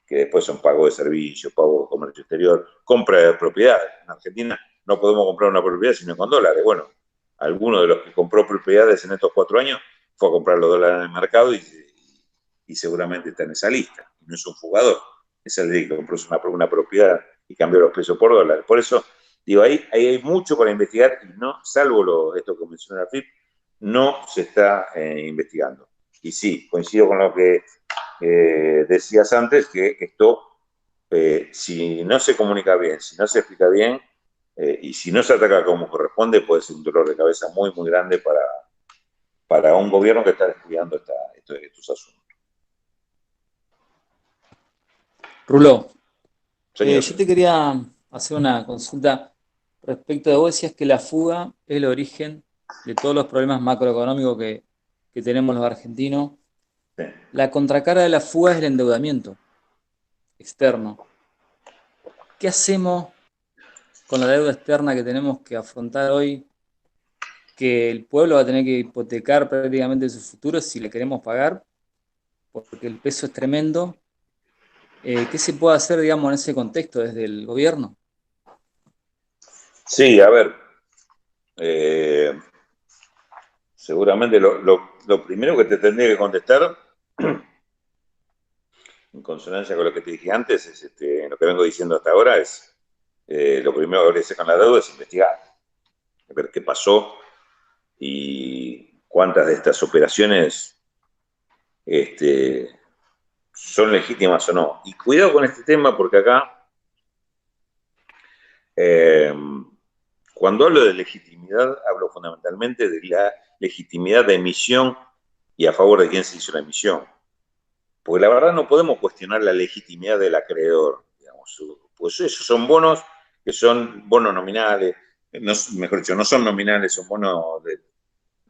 que después son pago de servicio, pago de comercio exterior, compra de propiedades. En Argentina no podemos comprar una propiedad sino con dólares. Bueno, alguno de los que compró propiedades en estos 4 años fue a comprar los dólares en el mercado y seguramente está en esa lista. No es un fugador, es el que compró una propiedad y cambió los pesos por dólares. Por eso, digo, ahí hay mucho para investigar y no, salvo esto que mencionó la FIP, no se está investigando. Y sí, coincido con lo que decías antes, que esto, si no se comunica bien, si no se explica bien, y si no se ataca como corresponde, puede ser un dolor de cabeza muy, muy grande para un gobierno que está descuidando estos asuntos. Rulo, yo te quería hacer una consulta respecto de vos decías que la fuga es el origen de todos los problemas macroeconómicos que tenemos los argentinos. Sí. La contracara de la fuga es el endeudamiento externo. ¿Qué hacemos con la deuda externa que tenemos que afrontar hoy? Que el pueblo va a tener que hipotecar prácticamente su futuro si le queremos pagar, porque el peso es tremendo. ¿Qué se puede hacer, digamos, en ese contexto desde el gobierno? Sí, a ver, seguramente lo primero que te tendría que contestar, en consonancia con lo que te dije antes, es lo que vengo diciendo hasta ahora, es lo primero que habría que hacer con la deuda es investigar, ver qué pasó y cuántas de estas operaciones son legítimas o no. Y cuidado con este tema porque acá Cuando hablo de legitimidad, hablo fundamentalmente de la legitimidad de emisión y a favor de quién se hizo la emisión. Porque la verdad no podemos cuestionar la legitimidad del acreedor, digamos, pues esos son bonos que son bonos nominales, no, mejor dicho, no son nominales, son bonos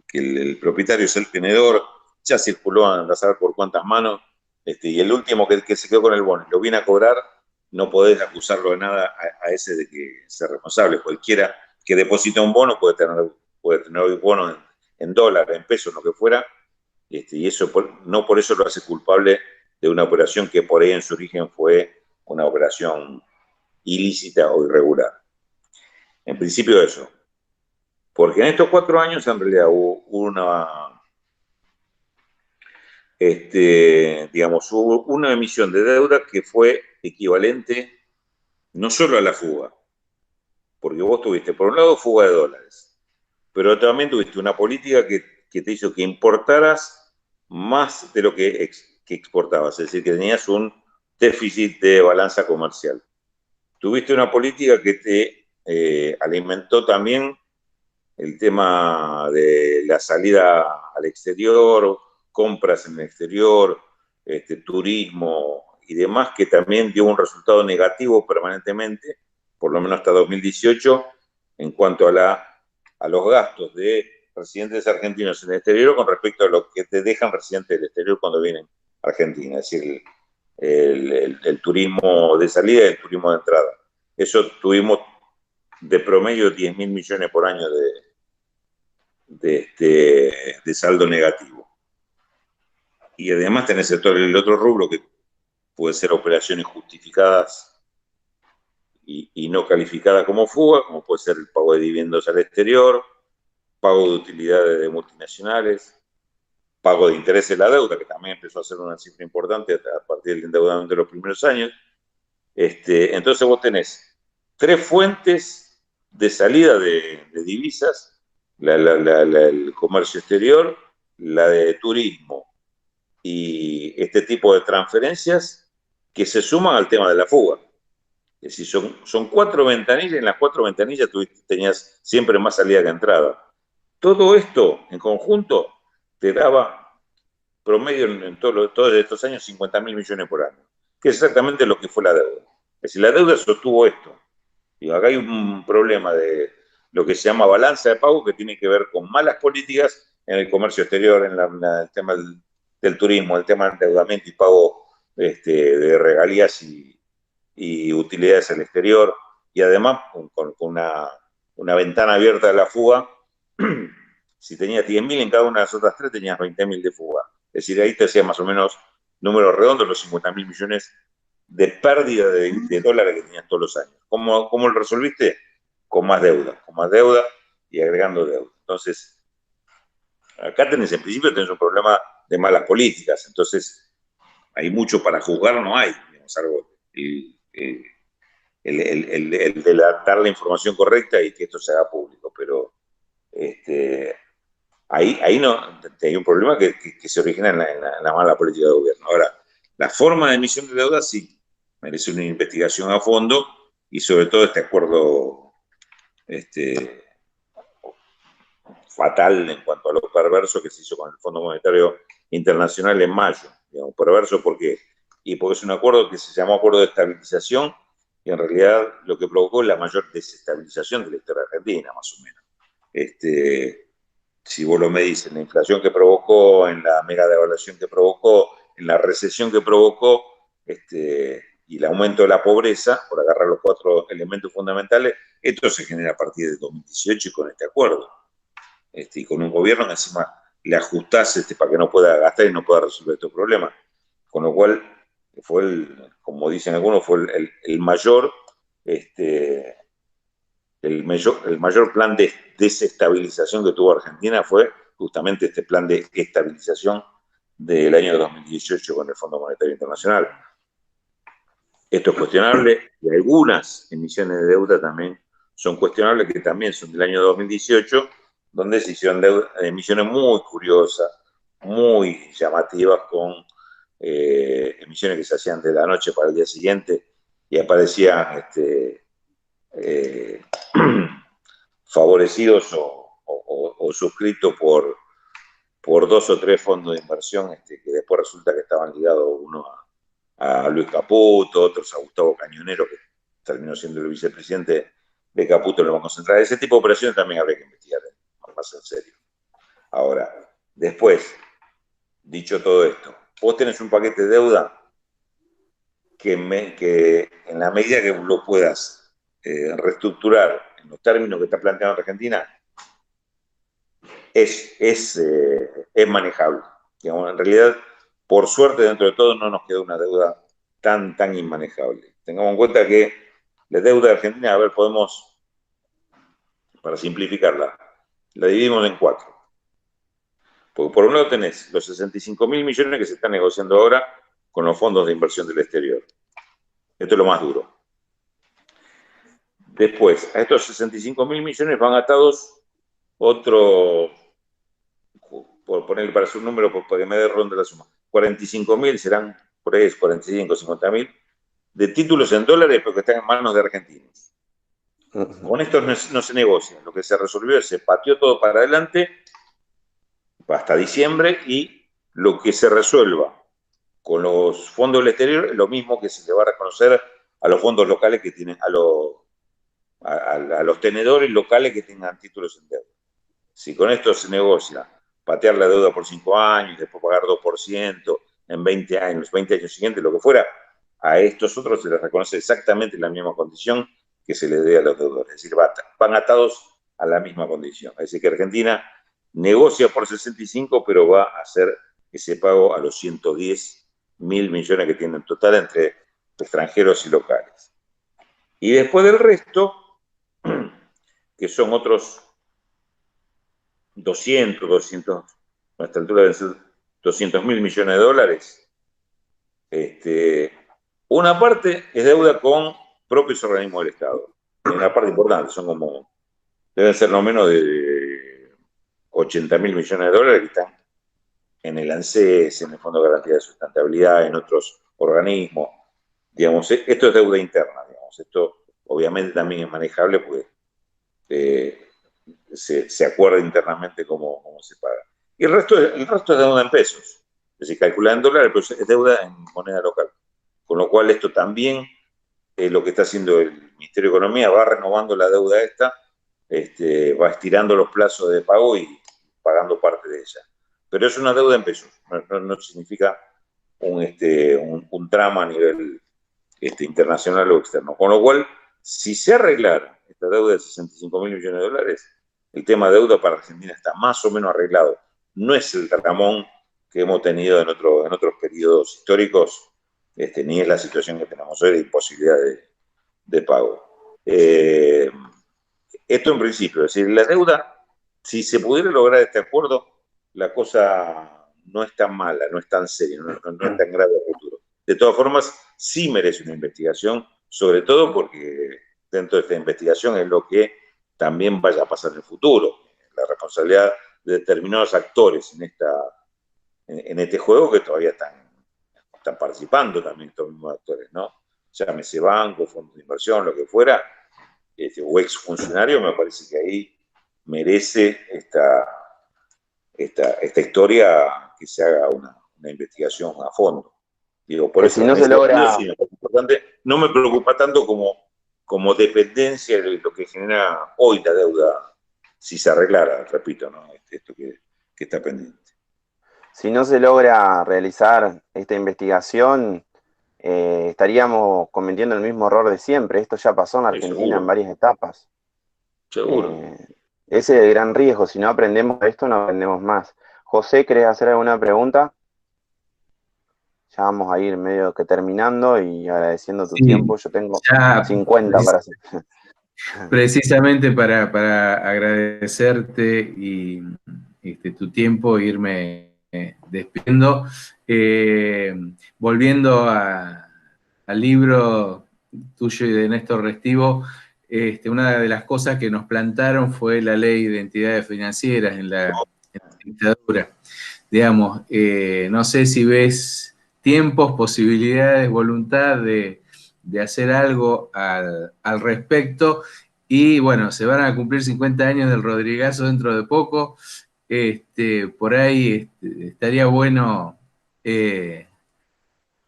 que el propietario es el tenedor, ya circuló a saber por cuántas manos, y el último que se quedó con el bono lo viene a cobrar, no podés acusarlo de nada a ese de que sea responsable. Cualquiera que deposita un bono puede tener un bono en dólares, en pesos, lo que fuera, y eso no por eso lo hace culpable de una operación que por ahí en su origen fue una operación ilícita o irregular. En principio eso. Porque en estos 4 años en realidad hubo una emisión de deuda que fue equivalente no solo a la fuga, porque vos tuviste por un lado fuga de dólares, pero también tuviste una política que te hizo que importaras más de lo que exportabas, es decir, que tenías un déficit de balanza comercial. Tuviste una política que te alimentó también el tema de la salida al exterior, compras en el exterior, turismo y demás, que también dio un resultado negativo permanentemente, por lo menos hasta 2018, en cuanto a los gastos de residentes argentinos en el exterior con respecto a lo que te dejan residentes del exterior cuando vienen a Argentina, es decir, el turismo de salida y el turismo de entrada. Eso tuvimos de promedio 10.000 millones por año de saldo negativo. Y además tenés el otro rubro que puede ser operaciones justificadas y no calificadas como fuga, como puede ser el pago de dividendos al exterior, pago de utilidades de multinacionales, pago de intereses de la deuda, que también empezó a ser una cifra importante a partir del endeudamiento de los primeros años. Entonces vos tenés 3 fuentes de salida de divisas: el comercio exterior, la de turismo y este tipo de transferencias que se suman al tema de la fuga. Es decir, son 4 ventanillas, y en las 4 ventanillas tenías siempre más salida que entrada. Todo esto en conjunto te daba promedio en todos estos años 50.000 millones por año, que es exactamente lo que fue la deuda. Es decir, la deuda sostuvo esto. Y acá hay un problema de lo que se llama balanza de pago, que tiene que ver con malas políticas en el comercio exterior, en el tema del turismo, el tema del endeudamiento y pago de regalías y utilidades al exterior, y además con una ventana abierta de la fuga. Si tenías 10.000 en cada una de las otras 3, tenías 20.000 de fuga. Es decir, ahí te hacía más o menos números redondos los 50.000 millones de pérdida de dólares que tenías todos los años. ¿Cómo lo resolviste? Con más deuda y agregando deuda. Entonces, acá en principio tenés un problema de malas políticas. Entonces, hay mucho para juzgar, no hay, digamos, algo, el de dar la información correcta y que esto se haga público, pero ahí no, hay un problema que se origina en la mala política de gobierno. Ahora, la forma de emisión de deuda sí merece una investigación a fondo, y sobre todo este acuerdo fatal en cuanto a lo perverso que se hizo con el Fondo Monetario Internacional en mayo. Digamos, perverso porque es un acuerdo que se llamó Acuerdo de Estabilización, y en realidad lo que provocó es la mayor desestabilización de la historia argentina, más o menos. Si vos lo medís en la inflación que provocó, en la mega devaluación que provocó, en la recesión que provocó, y el aumento de la pobreza, por agarrar los 4 elementos fundamentales, esto se genera a partir de 2018 y con este acuerdo. Y con un gobierno que encima le ajustás para que no pueda gastar y no pueda resolver estos problemas. Con lo cual, como dicen algunos, fue el mayor plan de desestabilización que tuvo Argentina, fue justamente este plan de estabilización del año 2018 con el Fondo Monetario Internacional. Esto es cuestionable, y algunas emisiones de deuda también son cuestionables, que también son del año 2018, donde se hicieron emisiones muy curiosas, muy llamativas, con emisiones que se hacían de la noche para el día siguiente, y aparecían favorecidos o suscritos por 2 o 3 fondos de inversión que después resulta que estaban ligados uno a Luis Caputo, otros a Gustavo Cañonero, que terminó siendo el vicepresidente de Caputo en el Banco Central. Ese tipo de operaciones también habría que investigar más en serio. Ahora, después, dicho todo esto, vos tenés un paquete de deuda que en la medida que lo puedas reestructurar en los términos que está planteando Argentina, es manejable. Digamos, en realidad, por suerte, dentro de todo, no nos queda una deuda tan inmanejable. Tengamos en cuenta que la deuda de Argentina, a ver, podemos, para simplificarla, la dividimos en 4. Porque por un lado tenés los 65.000 millones que se están negociando ahora con los fondos de inversión del exterior. Esto es lo más duro. Después, a estos 65.000 millones van atados otro, por ponerle para su número, para que me dé ronda la suma, 45.000 serán por ahí, 45, 50.000, de títulos en dólares, pero que están en manos de argentinos. Con esto no se negocia. Lo que se resolvió es se pateó todo para adelante hasta diciembre, y lo que se resuelva con los fondos del exterior es lo mismo que se le va a reconocer a los fondos locales que tienen, a los tenedores locales que tengan títulos en deuda. Si con esto se negocia patear la deuda por 5 años, después pagar 2% en 20 años siguientes, lo que fuera, a estos otros se les reconoce exactamente la misma condición que se les dé a los deudores. Es decir, van atados a la misma condición. Es decir, que Argentina negocia por 65, pero va a hacer ese pago a los 110.000 millones que tiene en total entre extranjeros y locales. Y después del resto, que son otros 200, a esta altura deben ser 200.000 millones de dólares. Una parte es deuda con propios organismos del Estado. Una parte importante, deben ser no menos de 80.000 millones de dólares que están en el ANSES, en el Fondo de Garantía de Sustentabilidad, en otros organismos. Digamos, esto es deuda interna, digamos. Esto obviamente también es manejable porque se acuerda internamente cómo se paga. Y el resto es deuda en pesos. Es decir, calculada en dólares, pero es deuda en moneda local. Con lo cual esto también lo que está haciendo el Ministerio de Economía, va renovando la deuda esta, va estirando los plazos de pago y pagando parte de ella. Pero es una deuda en pesos, no significa un trama a nivel internacional o externo. Con lo cual, si se arreglara esta deuda de 65.000 millones de dólares, el tema de deuda para Argentina está más o menos arreglado. No es el tramón que hemos tenido en otros periodos históricos, ni es la situación que tenemos hoy de imposibilidad de pago. Esto en principio, es decir, la deuda, si se pudiera lograr este acuerdo, la cosa no es tan mala, no es tan seria, no es tan grave a futuro. De todas formas, sí merece una investigación, sobre todo porque dentro de esta investigación es lo que también vaya a pasar en el futuro. La responsabilidad de determinados actores en este juego que todavía están participando también estos mismos actores, ¿no? Llámese banco, fondos de inversión, lo que fuera, o exfuncionario, me parece que ahí merece esta historia que se haga una investigación a fondo. Digo, por eso si no se logra... sí, es importante. No me preocupa tanto como dependencia de lo que genera hoy la deuda, si se arreglara, repito, ¿no? Esto que está pendiente. Si no se logra realizar esta investigación, estaríamos cometiendo el mismo error de siempre. Esto ya pasó en Argentina en varias etapas. Seguro. Ese es el gran riesgo. Si no aprendemos de esto, no aprendemos más. José, ¿querés hacer alguna pregunta? Ya vamos a ir medio que terminando y agradeciendo tu tiempo. Yo tengo 50 para hacer. Precisamente para agradecerte y tu tiempo, irme despidiendo. Volviendo al libro tuyo y de Néstor Restivo, una de las cosas que nos plantaron fue la ley de entidades financieras en la dictadura. Digamos, no sé si ves tiempos, posibilidades, voluntad de hacer algo al respecto, Y bueno, se van a cumplir 50 años del Rodrigazo dentro de poco. Por ahí estaría bueno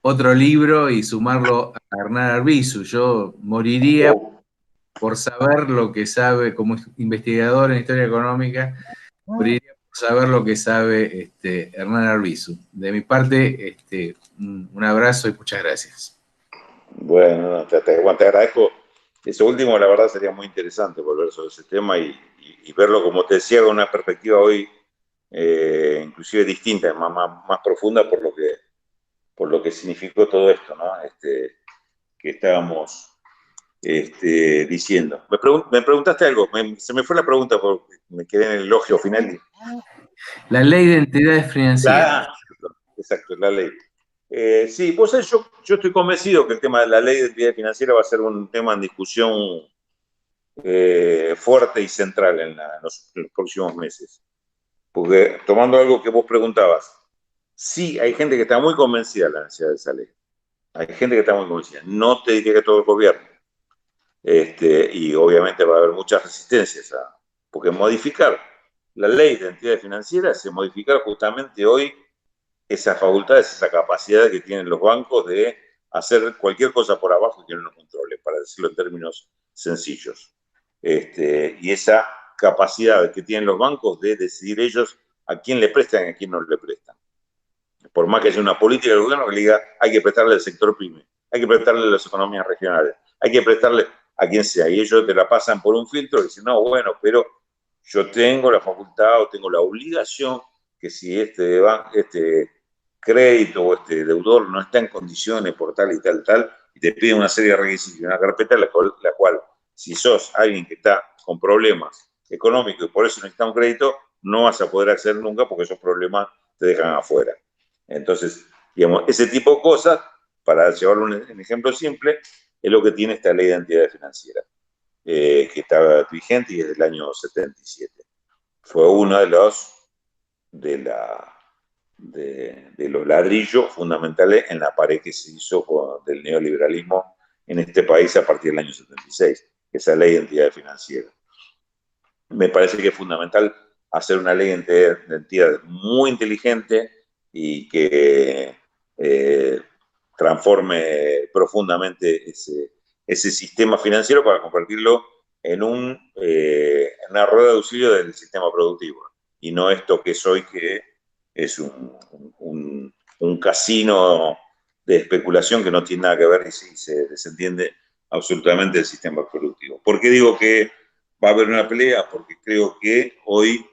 otro libro y sumarlo a Hernán Arbizu. Yo moriría Oh, por saber lo que sabe como investigador en historia económica, moriría por saber lo que sabe Hernán Arbizu. De mi parte, un abrazo y muchas gracias. bueno, no, bueno, te agradezco. Eso último, la verdad, sería muy interesante volver sobre ese tema y verlo, como te decía, con una perspectiva hoy inclusive distinta, más profunda por lo que significó todo esto, ¿no? Que estábamos diciendo. Me preguntaste algo, se me fue la pregunta porque me quedé en el elogio final. La ley de entidades financieras. Exacto, la ley. Sí, pues yo estoy convencido que el tema de la ley de entidad financiera va a ser un tema en discusión fuerte y central en los próximos meses. Porque tomando algo que vos preguntabas, sí, hay gente que está muy convencida de la necesidad de esa ley. Hay gente que está muy convencida. No te diría que todo el gobierno. Y obviamente va a haber muchas resistencias, porque modificar la ley de entidades financieras es modificar justamente hoy esas facultades, esa capacidad que tienen los bancos de hacer cualquier cosa por abajo que no nos controle, para decirlo en términos sencillos. Y esa capacidad que tienen los bancos de decidir ellos a quién le prestan y a quién no le prestan. Por más que haya una política del gobierno que le diga hay que prestarle al sector pyme, hay que prestarle a las economías regionales, hay que prestarle a quien sea, y ellos te la pasan por un filtro y dicen, no, bueno, pero yo tengo la facultad o tengo la obligación que si este crédito o este deudor no está en condiciones por tal y tal, y te piden una serie de requisitos y una carpeta, la cual, si sos alguien que está con problemas económicos y por eso necesita un crédito, no vas a poder acceder nunca porque esos problemas te dejan afuera. Entonces, digamos, ese tipo de cosas, para llevarlo un ejemplo simple, es lo que tiene esta ley de entidades financieras, que está vigente y es del año 77. Fue uno de los ladrillos fundamentales en la pared que se hizo del neoliberalismo en este país a partir del año 76, esa ley de entidades financieras. Me parece que es fundamental hacer una ley de entidades muy inteligente y que transforme profundamente ese sistema financiero para convertirlo en una rueda de auxilio del sistema productivo. Y no esto que es hoy, que es un casino de especulación que no tiene nada que ver y se desentiende absolutamente del sistema productivo. ¿Por qué digo que va a haber una pelea? Porque creo que hoy,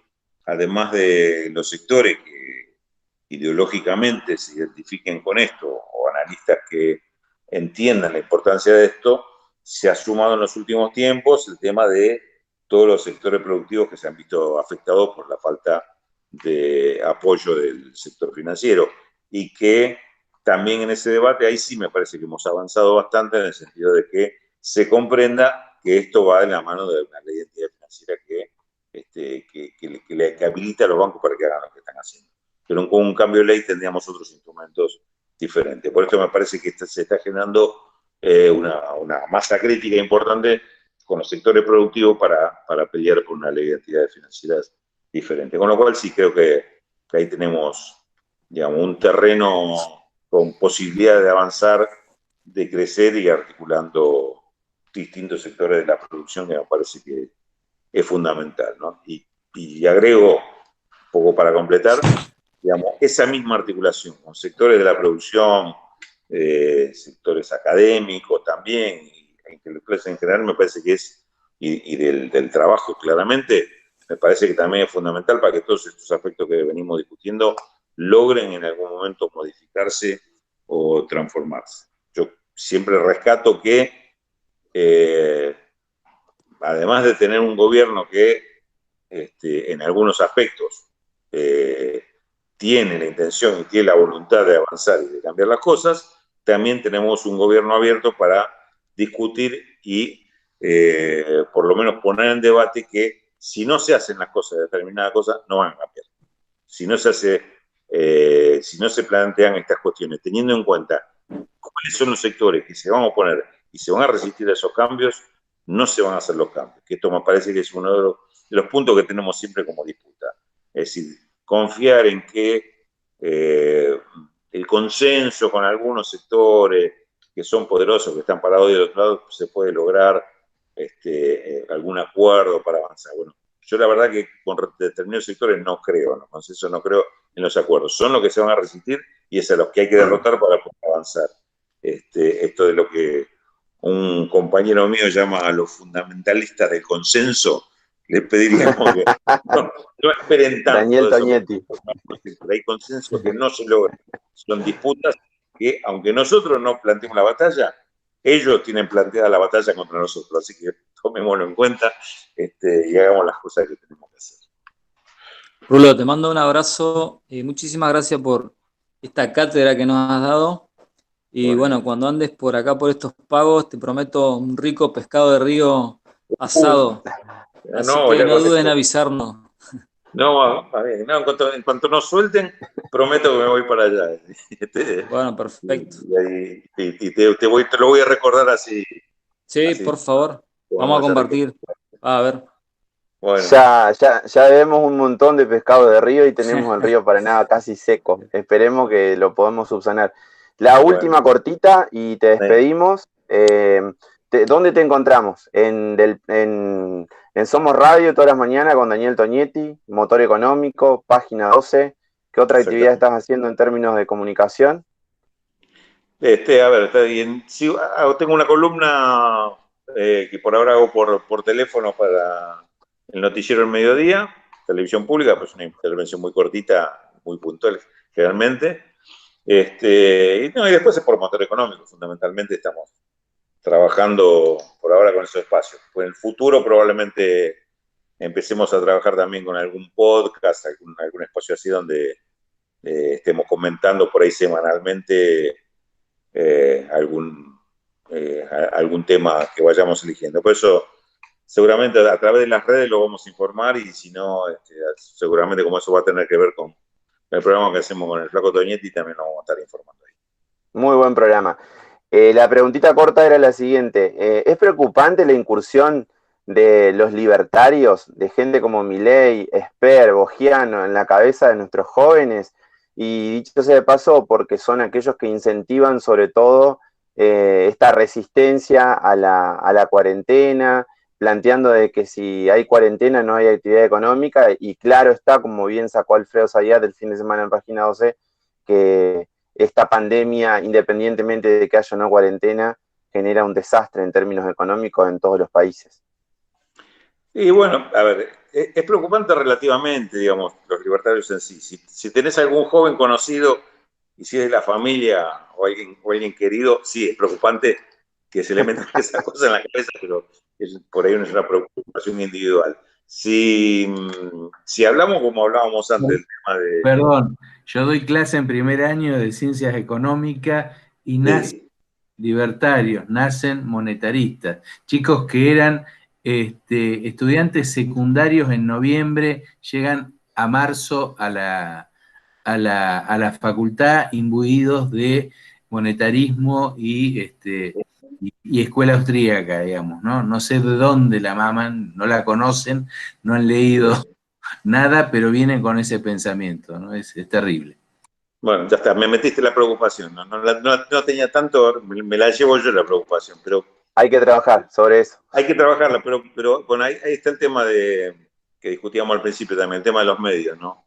además de los sectores que ideológicamente se identifiquen con esto, o analistas que entiendan la importancia de esto, se ha sumado en los últimos tiempos el tema de todos los sectores productivos que se han visto afectados por la falta de apoyo del sector financiero, y que también en ese debate, ahí sí me parece que hemos avanzado bastante en el sentido de que se comprenda que esto va de la mano de una ley de entidad financiera que habilita a los bancos para que hagan lo que están haciendo. Pero con un cambio de ley tendríamos otros instrumentos diferentes. Por esto me parece que se está generando una masa crítica importante con los sectores productivos para pelear por una ley de entidades financieras diferente. Con lo cual sí creo que ahí tenemos, digamos, un terreno con posibilidad de avanzar, de crecer y articulando distintos sectores de la producción, que me parece que es fundamental, ¿no? Y agrego, un poco para completar, digamos, esa misma articulación con sectores de la producción, sectores académicos también, y intelectuales en general, me parece que es, y del trabajo claramente, me parece que también es fundamental para que todos estos aspectos que venimos discutiendo logren en algún momento modificarse o transformarse. Yo siempre rescato que, además de tener un gobierno que en algunos aspectos tiene la intención y tiene la voluntad de avanzar y de cambiar las cosas, también tenemos un gobierno abierto para discutir y por lo menos poner en debate que si no se hacen las cosas, determinadas cosas, no van a cambiar. Si no si no se plantean estas cuestiones, teniendo en cuenta cuáles son los sectores que se van a oponer y se van a resistir a esos cambios, no se van a hacer los cambios. Que esto me parece que es uno de los puntos que tenemos siempre como disputa. Es decir, confiar en que el consenso con algunos sectores que son poderosos, que están parados del otro lado, se puede lograr algún acuerdo para avanzar. Bueno, yo la verdad que con determinados sectores no creo en los consensos, no creo en los acuerdos. Son los que se van a resistir y es a los que hay que derrotar para poder avanzar. Esto de lo que un compañero mío llama a los fundamentalistas del consenso, les pediríamos que no esperen tanto. Daniel Toñetti. Hay consensos que no se logran. Son disputas que, aunque nosotros no planteemos la batalla, ellos tienen planteada la batalla contra nosotros. Así que tomémoslo en cuenta y hagamos las cosas que tenemos que hacer. Rulo, te mando un abrazo y muchísimas gracias por esta cátedra que nos has dado. Y bueno, cuando andes por acá por estos pagos, te prometo un rico pescado de río asado. Así que no duden en avisarnos. No, en cuanto nos suelten, prometo que me voy para allá. Bueno, perfecto. Y te lo voy a recordar así. Sí, así, por favor. Vamos a compartir. A ver. Bueno. Ya debemos un montón de pescado de río y tenemos el río Paraná casi seco. Esperemos que lo podamos subsanar. La última cortita y te despedimos. ¿Dónde te encontramos? En Somos Radio todas las mañanas con Daniel Toñetti, Motor Económico, Página 12. ¿Qué otra actividad estás haciendo en términos de comunicación? A ver, está bien. Sí, tengo una columna que por ahora hago por teléfono para el noticiero del mediodía, televisión pública, pues una intervención muy cortita, muy puntual generalmente. Y después es por Motor Económico, fundamentalmente estamos trabajando por ahora con esos espacios. Pues en el futuro probablemente empecemos a trabajar también con algún podcast, algún espacio así donde estemos comentando por ahí semanalmente algún tema que vayamos eligiendo. Por eso seguramente a través de las redes lo vamos a informar y si no, seguramente como eso va a tener que ver con el programa que hacemos con el Flaco Toñetti, también lo vamos a estar informando ahí. Muy buen programa. La preguntita corta era la siguiente. ¿Es preocupante la incursión de los libertarios, de gente como Milei, Esper, Bogiano, en la cabeza de nuestros jóvenes? Y dicho sea de paso, porque son aquellos que incentivan sobre todo esta resistencia a la cuarentena, planteando de que si hay cuarentena no hay actividad económica, y claro está, como bien sacó Alfredo Zayat el fin de semana en Página 12, que esta pandemia, independientemente de que haya o no cuarentena, genera un desastre en términos económicos en todos los países. Y bueno, a ver, es preocupante relativamente, digamos, los libertarios en sí. Si tenés algún joven conocido y si es de la familia o alguien querido, sí, es preocupante que se le metan esa cosa en la cabeza, pero por ahí no es una preocupación individual. Si hablamos como hablábamos antes del tema de... Perdón, yo doy clase en primer año de Ciencias Económicas y nacen libertarios, nacen monetaristas. Chicos que eran estudiantes secundarios en noviembre, llegan a marzo a la facultad imbuidos de monetarismo y escuela austríaca, digamos, ¿no? No sé de dónde la maman, no la conocen, no han leído nada, pero vienen con ese pensamiento, ¿no? Es terrible. Bueno, ya está, me metiste la preocupación, no tenía tanto, me la llevo yo la preocupación, pero... Hay que trabajar sobre eso. Hay que trabajarla, pero bueno, ahí está el tema que discutíamos al principio también, el tema de los medios, ¿no?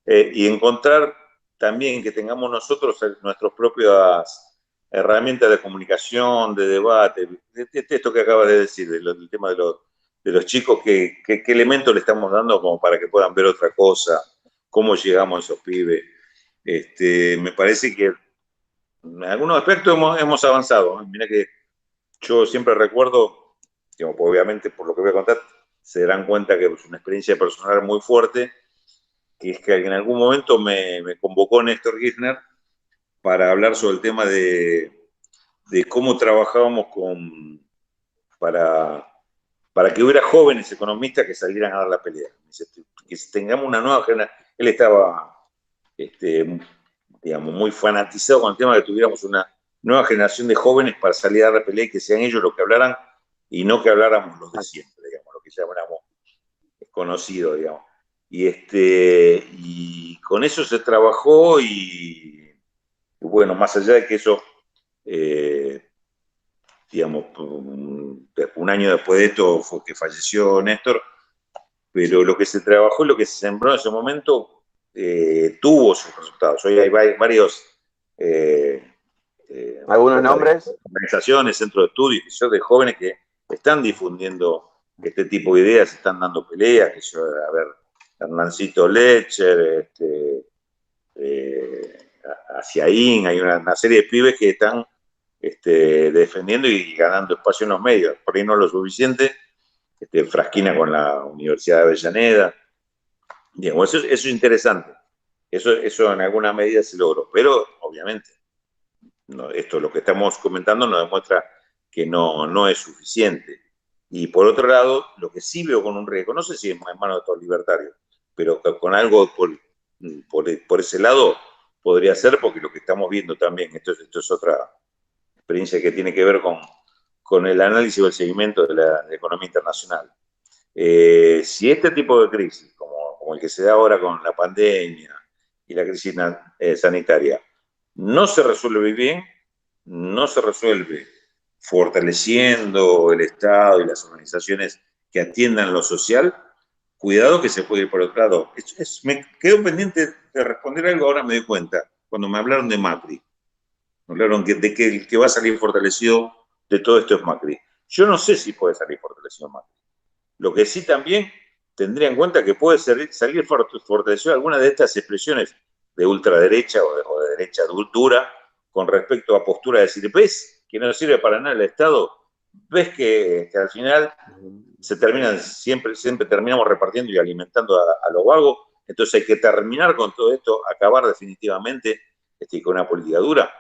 Y encontrar también que tengamos nosotros nuestras propias herramientas de comunicación, de debate, esto que acabas de decir, del tema de los chicos, qué elementos le estamos dando como para que puedan ver otra cosa, cómo llegamos a esos pibes. Me parece que en algunos aspectos hemos avanzado. Mira que yo siempre recuerdo, digamos, obviamente por lo que voy a contar, se darán cuenta que es una experiencia personal muy fuerte, que es que en algún momento me convocó Néstor Kirchner para hablar sobre el tema de cómo trabajábamos para que hubiera jóvenes economistas que salieran a dar la pelea. Que tengamos una nueva generación. Él estaba, digamos, muy fanatizado con el tema de que tuviéramos una nueva generación de jóvenes para salir a dar la pelea y que sean ellos los que hablaran y no que habláramos los de siempre, digamos, lo que llamamos conocido, digamos. Y con eso se trabajó y bueno, más allá de que eso, digamos, un año después de esto fue que falleció Néstor, pero lo que se trabajó, lo que se sembró en ese momento, tuvo sus resultados. Hoy hay varios ¿Algunos nombres? organizaciones, centros de estudio, de jóvenes que están difundiendo este tipo de ideas, están dando peleas, a ver, Hernancito Lecher, Aciaín, hay una serie de pibes que están defendiendo y ganando espacio en los medios, por ahí no lo suficiente, Frasquina con la Universidad de Avellaneda, digamos, eso es interesante, eso en alguna medida se logró, pero obviamente esto lo que estamos comentando nos demuestra que no es suficiente. Y por otro lado, lo que sí veo con un riesgo, no sé si es en manos de todos los libertarios, pero con algo por ese lado podría ser, porque lo que estamos viendo también, esto es otra experiencia que tiene que ver con el análisis o el seguimiento de la economía internacional. Si este tipo de crisis, como el que se da ahora con la pandemia y la crisis sanitaria, no se resuelve bien, no se resuelve fortaleciendo el Estado y las organizaciones que atiendan lo social, cuidado que se puede ir por otro lado. Me quedo pendiente de responder algo, ahora me doy cuenta, cuando me hablaron de Macri. Me hablaron de que el que va a salir fortalecido de todo esto es Macri. Yo no sé si puede salir fortalecido Macri. Lo que sí también tendría en cuenta que puede salir fortalecido alguna de estas expresiones de ultraderecha o de derecha dura con respecto a postura de decir, ves que no sirve para nada el Estado, ves que al final siempre terminamos repartiendo y alimentando a los vagos, entonces hay que terminar con todo esto, acabar definitivamente con una política dura.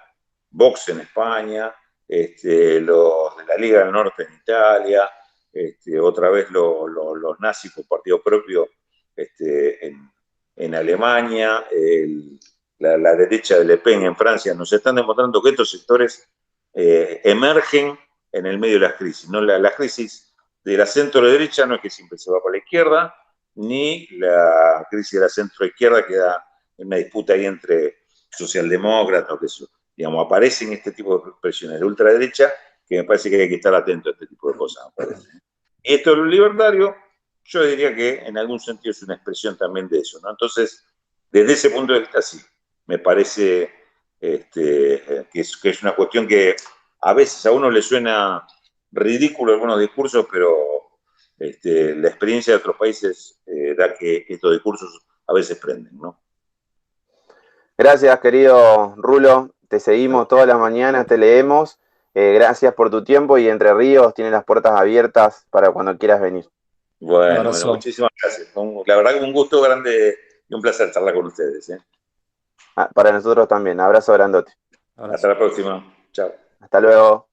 Vox en España, los de la Liga del Norte en Italia, otra vez los nazis con partido propio en Alemania, la derecha de Le Pen en Francia, nos están demostrando que estos sectores emergen en el medio de las crisis. ¿No? La crisis de la centro-derecha no es que siempre se va para la izquierda, ni la crisis de la centro-izquierda queda en una disputa ahí entre socialdemócratas o qué sé yo. Digamos, aparecen este tipo de expresiones de ultraderecha que me parece que hay que estar atento a este tipo de cosas. Me parece. Esto de lo libertario, yo diría que en algún sentido es una expresión también de eso, ¿no? Entonces, desde ese punto de vista, sí, me parece que es una cuestión que a veces a uno le suena ridículo algunos discursos, pero la experiencia de otros países da que estos discursos a veces prenden, ¿no? Gracias, querido Rulo. Te seguimos todas las mañanas, te leemos. Gracias por tu tiempo y Entre Ríos tiene las puertas abiertas para cuando quieras venir. Bueno, muchísimas gracias. La verdad que un gusto grande y un placer charlar con ustedes. Para nosotros también. Abrazo grandote. Hasta la próxima. Chao. Hasta luego.